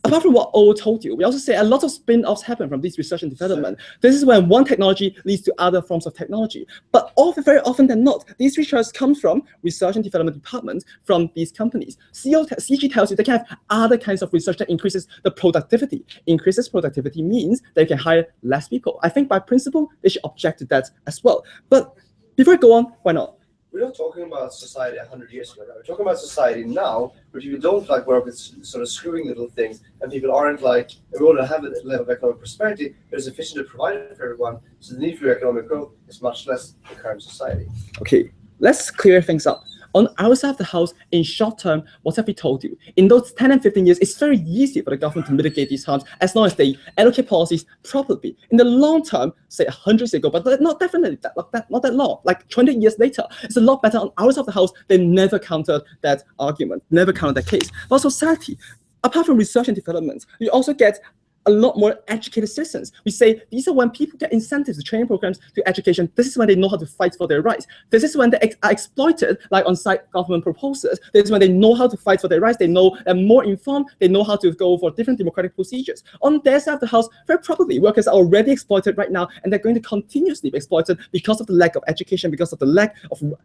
apart from what O told you, we also say a lot of spin-offs happen from this research and development. This is when one technology leads to other forms of technology. But very often than not, these research comes from research and development departments from these companies. CG tells you they can have other kinds of research that increases the productivity. Increases productivity means they can hire less people. I think by principle, they should object to that as well. But before I go on, why not? We're not talking about society 100 years ago. Right? We're talking about society now, where people don't like work with sort of screwing little things, and people aren't like, we want to have a level of economic prosperity that is sufficient to provide it for everyone. So the need for economic growth is much less in current society. Okay, let's clear things up. On our side of the house, in short term, what have we told you? In those 10 and 15 years, it's very easy for the government to mitigate these harms as long as they allocate policies properly. In the long term, say 100 years ago, but not definitely not that long, like 20 years later, it's a lot better on our side of the house. They never countered that argument, never countered that case. But society, apart from research and development, you also get a lot more educated citizens. We say these are when people get incentives, the training programs to education. This is when they know how to fight for their rights. This is when they are exploited, like on-site government proposals. This is when they know how to fight for their rights. They know they're more informed. They know how to go for different democratic procedures. On their side of the house, very probably workers are already exploited right now, and they're going to continuously be exploited because of the lack of education, because of the lack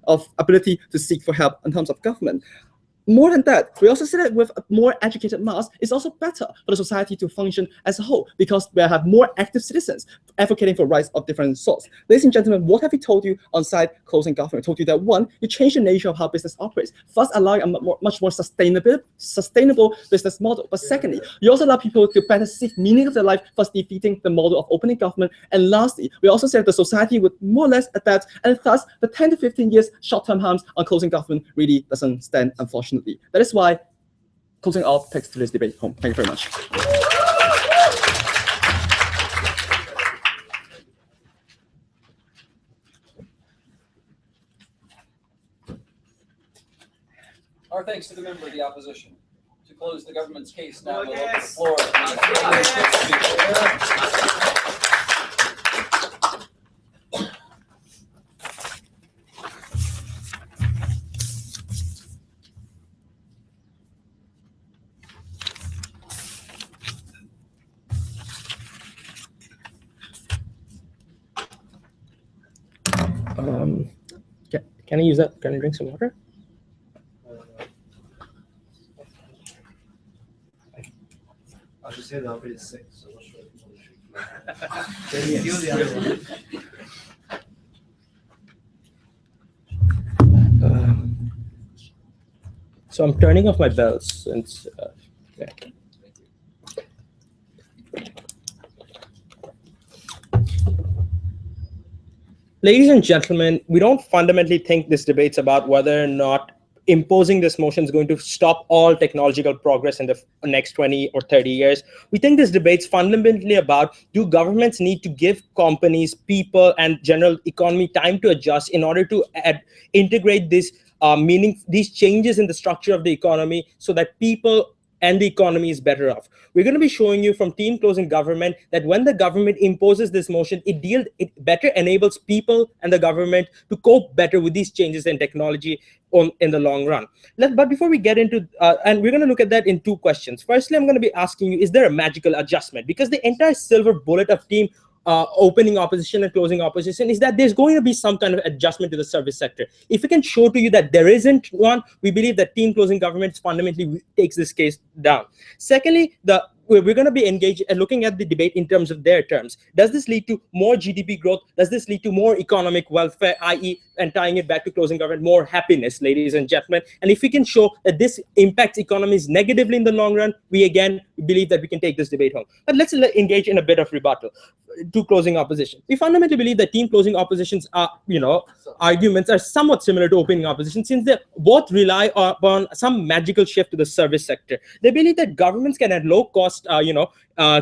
of ability to seek for help in terms of government. More than that, we also see that with a more educated mass, it's also better for the society to function as a whole because we have more active citizens advocating for rights of different sorts. Ladies and gentlemen, what have we told you on side closing government? We told you that one, you change the nature of how business operates, first allowing a much more sustainable business model. But secondly, you also allow people to better see meaning of their life, first defeating the model of opening government. And lastly, we also said the society would more or less adapt, and thus the 10 to 15 years short-term harms on closing government really doesn't stand, unfortunately. That is why closing off takes today's debate home. Thank you very much. Our thanks to the member of the opposition. To close the government's case now, we'll open the floor. Can I use that? Can I drink some water? I'll just say the operator is sick, so I'm sure people will the other one. So I'm turning off my bells since. Yeah. Ladies and gentlemen, we don't fundamentally think this debate's about whether or not imposing this motion is going to stop all technological progress in the next 20 or 30 years. We think this debate's fundamentally about, do governments need to give companies, people, and general economy time to adjust in order to integrate these changes in the structure of the economy so that people and the economy is better off. We're going to be showing you from Team Closing Government that when the government imposes this motion, it better enables people and the government to cope better with these changes in technology in the long run. But before we get into, and we're going to look at that in two questions. Firstly, I'm going to be asking you, is there a magical adjustment? Because the entire silver bullet of Team opening opposition and closing opposition is that there's going to be some kind of adjustment to the service sector. If we can show to you that there isn't one, we believe that Team Closing Government fundamentally takes this case down. Secondly, we're going to be engaged and looking at the debate in terms of their terms. Does this lead to more GDP growth? Does this lead to more economic welfare, i.e., and tying it back to closing government, more happiness, ladies and gentlemen? And if we can show that this impacts economies negatively in the long run, we again believe that we can take this debate home. But let's engage in a bit of rebuttal to closing opposition. We fundamentally believe that Team Closing Opposition's arguments are somewhat similar to opening opposition, since they both rely upon some magical shift to the service sector. They believe that governments can at low cost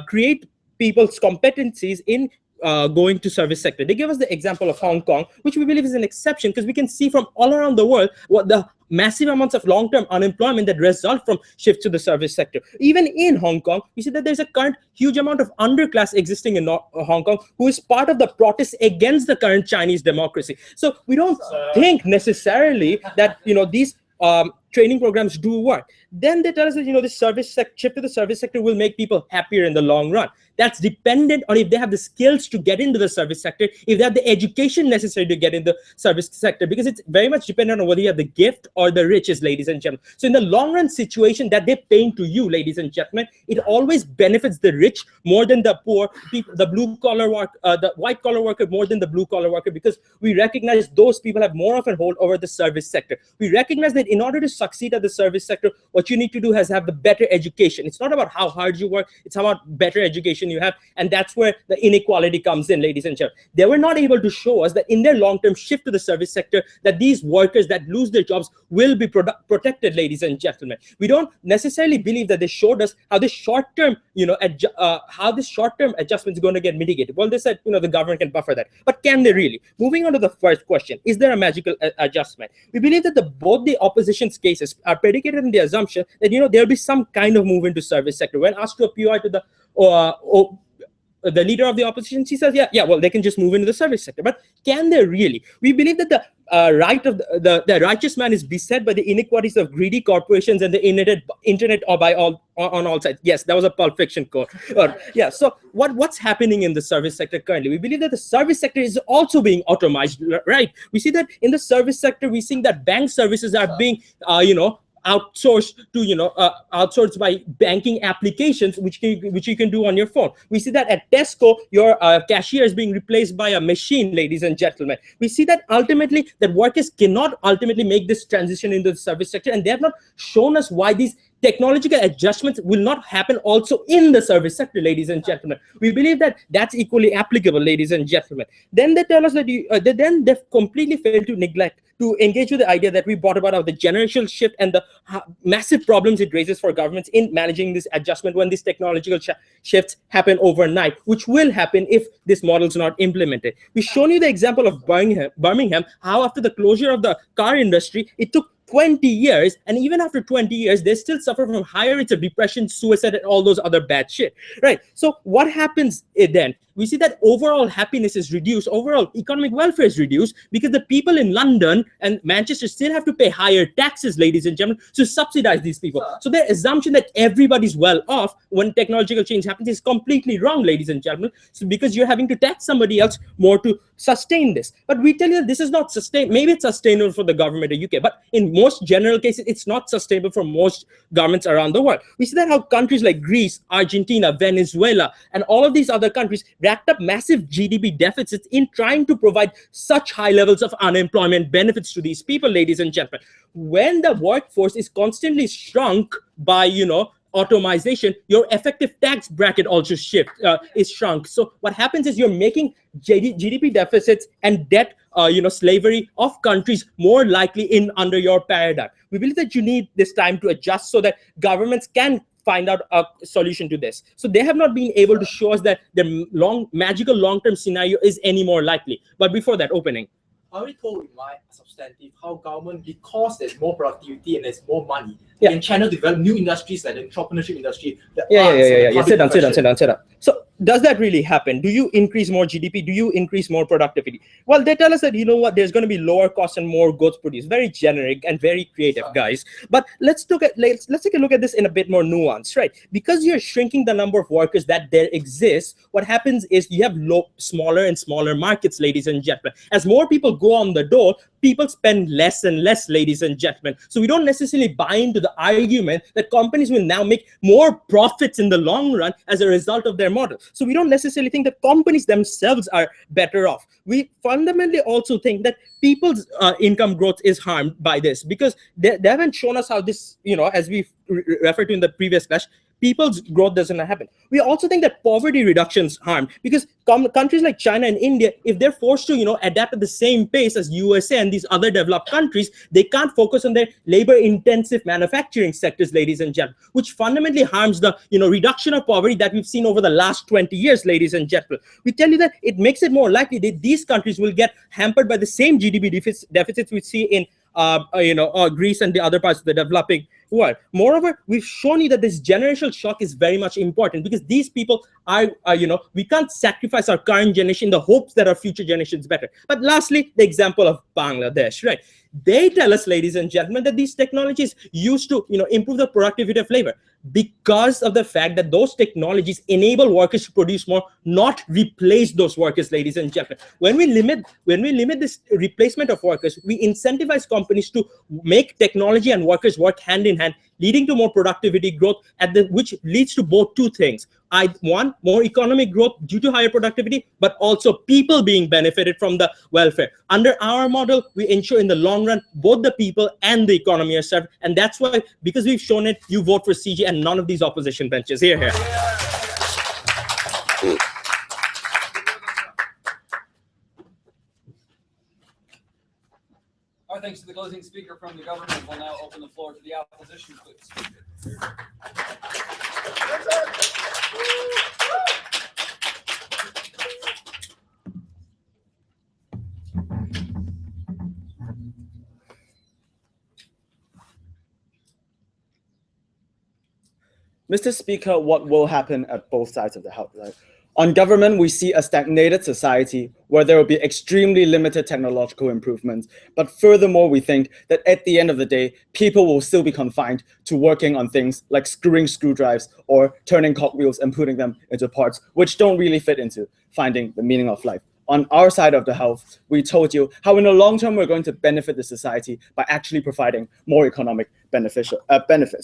create people's competencies in going to service sector. They give us the example of Hong Kong, which we believe is an exception because we can see from all around the world what the massive amounts of long-term unemployment that result from shifts to the service sector. Even in Hong Kong, we see that there's a current huge amount of underclass existing in Hong Kong who is part of the protest against the current Chinese democracy. So we don't think necessarily that these training programs do work. Then they tell us that this shift to the service sector will make people happier in the long run. That's dependent on if they have the skills to get into the service sector, if they have the education necessary to get in the service sector, because it's very much dependent on whether you have the gift or the riches, ladies and gentlemen. So in the long run situation that they paint to you, ladies and gentlemen, it always benefits the rich more than the poor, the blue collar worker, the white collar worker more than the blue collar worker, because we recognize those people have more of a hold over the service sector. We recognize that in order to succeed at the service sector, what you need to do is have the better education. It's not about how hard you work, it's about better education distribution you have, and that's where the inequality comes in, ladies and gentlemen. They were not able to show us that in their long-term shift to the service sector, that these workers that lose their jobs will be protected, ladies and gentlemen. We don't necessarily believe that they showed us how this short-term, adjustment is going to get mitigated. Well, they said, the government can buffer that, but can they really? Moving on to the first question, is there a magical adjustment? We believe that both the opposition's cases are predicated on the assumption that there'll be some kind of move into service sector. When asked to appear to the leader of the opposition, she says, well, they can just move into the service sector. But can they really? We believe that the the righteous man is beset by the inequalities of greedy corporations and the internet or on all sides. Yes, that was a Pulp Fiction quote. So what's happening in the service sector currently? We believe that the service sector is also being automized, right? We see that in the service sector, we see that bank services are being, outsourced by banking applications, which you can do on your phone. We see that at Tesco, your cashier is being replaced by a machine, ladies and gentlemen. We see that ultimately that workers cannot ultimately make this transition into the service sector, and they have not shown us why these technological adjustments will not happen also in the service sector, ladies and gentlemen. We believe that that's equally applicable, ladies and gentlemen. Then they tell us that they've completely failed to neglect to engage with the idea that we brought about of the generational shift and the massive problems it raises for governments in managing this adjustment when these technological shifts happen overnight, which will happen if this model is not implemented. We've shown you the example of Birmingham, how after the closure of the car industry, it took 20 years, and even after 20 years, they still suffer from higher rates of depression, suicide, and all those other bad shit, right? So what happens then? We see that overall happiness is reduced, overall economic welfare is reduced, because the people in London and Manchester still have to pay higher taxes, ladies and gentlemen, to subsidize these people. So their assumption that everybody's well off when technological change happens is completely wrong, ladies and gentlemen. So because you're having to tax somebody else more to sustain this. But we tell you that this is not sustainable. Maybe it's sustainable for the government of UK, but in most general cases, it's not sustainable for most governments around the world. We see that how countries like Greece, Argentina, Venezuela, and all of these other countries racked up massive GDP deficits in trying to provide such high levels of unemployment benefits to these people, ladies and gentlemen. When the workforce is constantly shrunk by, automation, your effective tax bracket also is shrunk. So what happens is you're making GDP deficits and debt, slavery of countries more likely under your paradigm. We believe that you need this time to adjust so that governments can find out a solution to this. So they have not been able to show us that the magical long-term scenario is any more likely. But before that, opening. I already told in my substantive how government, because there's more productivity and there's more money, can channel develop new industries like the entrepreneurship industry. Sit down. So does that really happen? Do you increase more GDP? Do you increase more productivity? Well, they tell us that, there's going to be lower costs and more goods produced. Very generic and very creative, guys. But let's take a look at this in a bit more nuance, right? Because you're shrinking the number of workers that there exists, what happens is you have smaller and smaller markets, ladies and gentlemen. As more people go on the door, people spend less and less, ladies and gentlemen. So we don't necessarily buy into the argument that companies will now make more profits in the long run as a result of their model. So we don't necessarily think that companies themselves are better off. We fundamentally also think that people's income growth is harmed by this, because they haven't shown us how this, as we referred to in the previous class, people's growth doesn't happen. We also think that poverty reduction is harmed, because countries like China and India, if they're forced to adapt at the same pace as USA and these other developed countries, they can't focus on their labor-intensive manufacturing sectors, ladies and gentlemen, which fundamentally harms the reduction of poverty that we've seen over the last 20 years, ladies and gentlemen. We tell you that it makes it more likely that these countries will get hampered by the same GDP deficits we see in Greece and the other parts of the developing world. Moreover, we've shown you that this generational shock is very much important, because these people are we can't sacrifice our current generation in the hopes that our future generation is better. But lastly, the example of Bangladesh, right? They tell us, ladies and gentlemen, that these technologies used to improve the productivity of labor because of the fact that those technologies enable workers to produce more, not replace those workers, ladies and gentlemen. When we limit this replacement of workers, we incentivize companies to make technology and workers work hand in hand, leading to more productivity growth, which leads to both two things. One, more economic growth due to higher productivity, but also people being benefited from the welfare. Under our model, we ensure in the long run, both the people and the economy are served. And that's why, because we've shown it, you vote for CG and none of these opposition benches. Here. Our thanks to the closing speaker from the government. We'll now open the floor to the opposition speaker. Mr. Speaker, what will happen at both sides of the House? Right? On government, we see a stagnated society where there will be extremely limited technological improvements. But furthermore, we think that at the end of the day, people will still be confined to working on things like screwing screwdrives or turning cogwheels and putting them into parts, which don't really fit into finding the meaning of life. On our side of the house, we told you how in the long term, we're going to benefit the society by actually providing more economic benefits,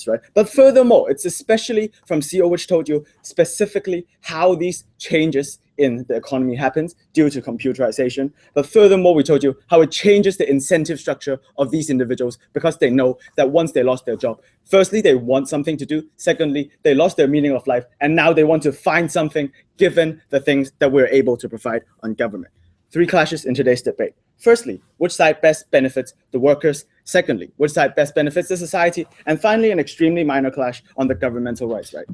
right? But furthermore, it's especially from CO, which told you specifically how these changes in the economy happens due to computerization. But furthermore, we told you how it changes the incentive structure of these individuals because they know that once they lost their job, firstly, they want something to do. Secondly, they lost their meaning of life. And now they want to find something given the things that we're able to provide on government. Three clashes in today's debate. Firstly, which side best benefits the workers? Secondly, which side best benefits the society? And finally, an extremely minor clash on the governmental rights, right?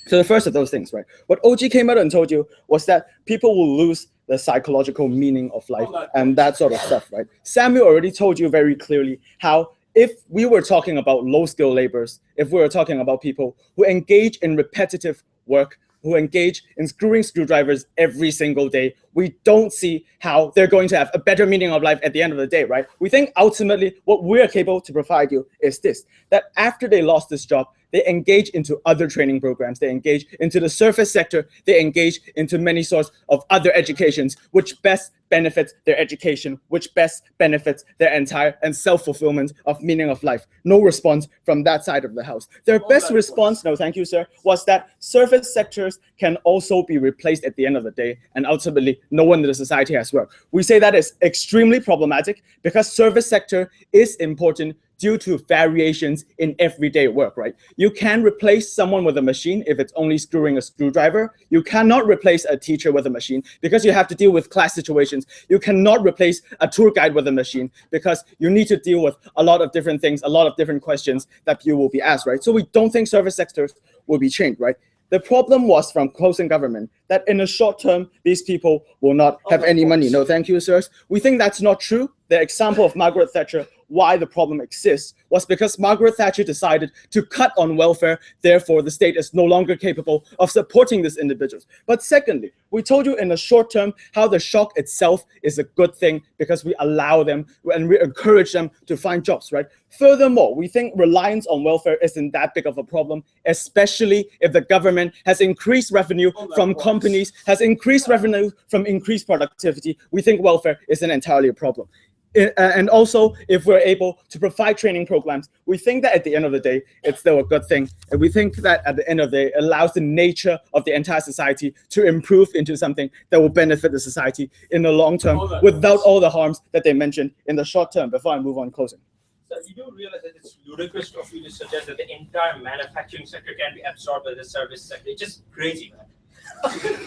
So the first of those things, right? What OG came out and told you was that people will lose the psychological meaning of life and that sort of stuff, right? Samuel already told you very clearly how if we were talking about low-skilled laborers, if we were talking about people who engage in repetitive work, who engage in screwing screwdrivers every single day, we don't see how they're going to have a better meaning of life at the end of the day, right? We think ultimately what we're capable to provide you is this, that after they lost this job, they engage into other training programs, they engage into the service sector, they engage into many sorts of other educations, which best benefits their education, which best benefits their entire and self-fulfillment of meaning of life. No response from that side of the house. Their best response, no, thank you, sir, was that service sectors can also be replaced at the end of the day, and ultimately, no one in the society has work. We say that is extremely problematic because service sector is important due to variations in everyday work, right? You can replace someone with a machine if it's only screwing a screwdriver. You cannot replace a teacher with a machine because you have to deal with class situations. You cannot replace a tour guide with a machine because you need to deal with a lot of different things, a lot of different questions that you will be asked, right? So we don't think service sectors will be changed, right? The problem was from closing government that in the short term, these people will not have any money. No, thank you, sirs. We think that's not true. The example of Margaret Thatcher, why the problem exists, was because Margaret Thatcher decided to cut on welfare. Therefore, the state is no longer capable of supporting these individuals. But secondly, we told you in the short term how the shock itself is a good thing because we allow them and we encourage them to find jobs, right? Furthermore, we think reliance on welfare isn't that big of a problem, especially if the government has increased revenue from companies, has increased revenue from increased productivity. We think welfare isn't entirely a problem. And also, if we're able to provide training programs, we think that at the end of the day, it's still a good thing. And we think that at the end of the day, it allows the nature of the entire society to improve into something that will benefit the society in the long term without all the harms that they mentioned in the short term. Before I move on closing. So you do realize that it's ludicrous of you to suggest that the entire manufacturing sector can be absorbed by the service sector. It's just crazy, man.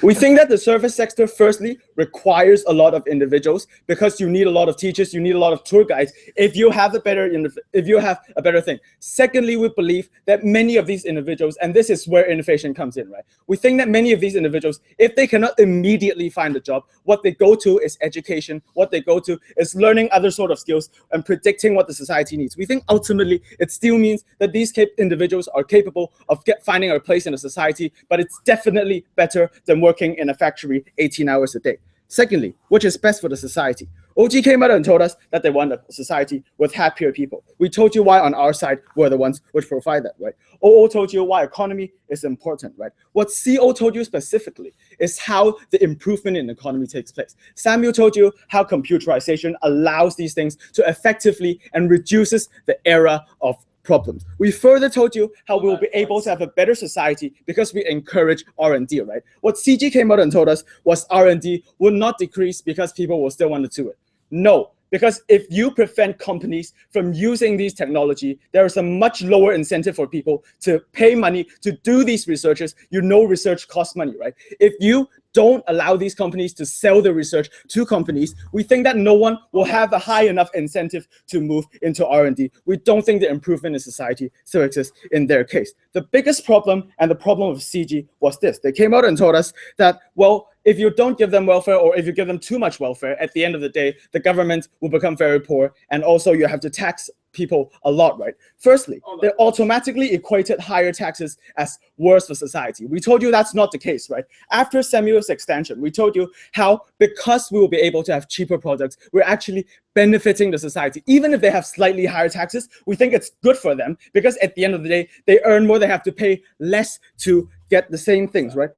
We think that the service sector, firstly, requires a lot of individuals because you need a lot of teachers, you need a lot of tour guides. If you have a better thing. Secondly, we believe that many of these individuals, and this is where innovation comes in, right? We think that many of these individuals, if they cannot immediately find a job, what they go to is education. What they go to is learning other sort of skills and predicting what the society needs. We think ultimately it still means that these individuals are capable of finding a place in a society, but it's definitely better than working in a factory 18 hours a day. Secondly, which is best for the society? OG came out and told us that they want a society with happier people. We told you why on our side we're the ones which provide that, right? OO told you why economy is important, right? What CO told you specifically is how the improvement in the economy takes place. Samuel told you how computerization allows these things to effectively and reduces the era of problems. We further told you how we'll be able to have a better society because we encourage R&D, right? What CG came out and told us was R&D will not decrease because people will still want to do it. No, because if you prevent companies from using these technology, there is a much lower incentive for people to pay money to do these researches. You know research costs money, right? If you don't allow these companies to sell their research to companies, we think that no one will have a high enough incentive to move into R&D. We don't think the improvement in society still exists in their case. The biggest problem and the problem of CG was this. They came out and told us that, well, if you don't give them welfare, or if you give them too much welfare, at the end of the day, the government will become very poor, and also you have to tax people a lot, right? Firstly, they automatically equated higher taxes as worse for society. We told you that's not the case, right? After Samuel's extension, we told you how, because we will be able to have cheaper products, we're actually benefiting the society. Even if they have slightly higher taxes, we think it's good for them, because at the end of the day, they earn more, they have to pay less to get the same things, right?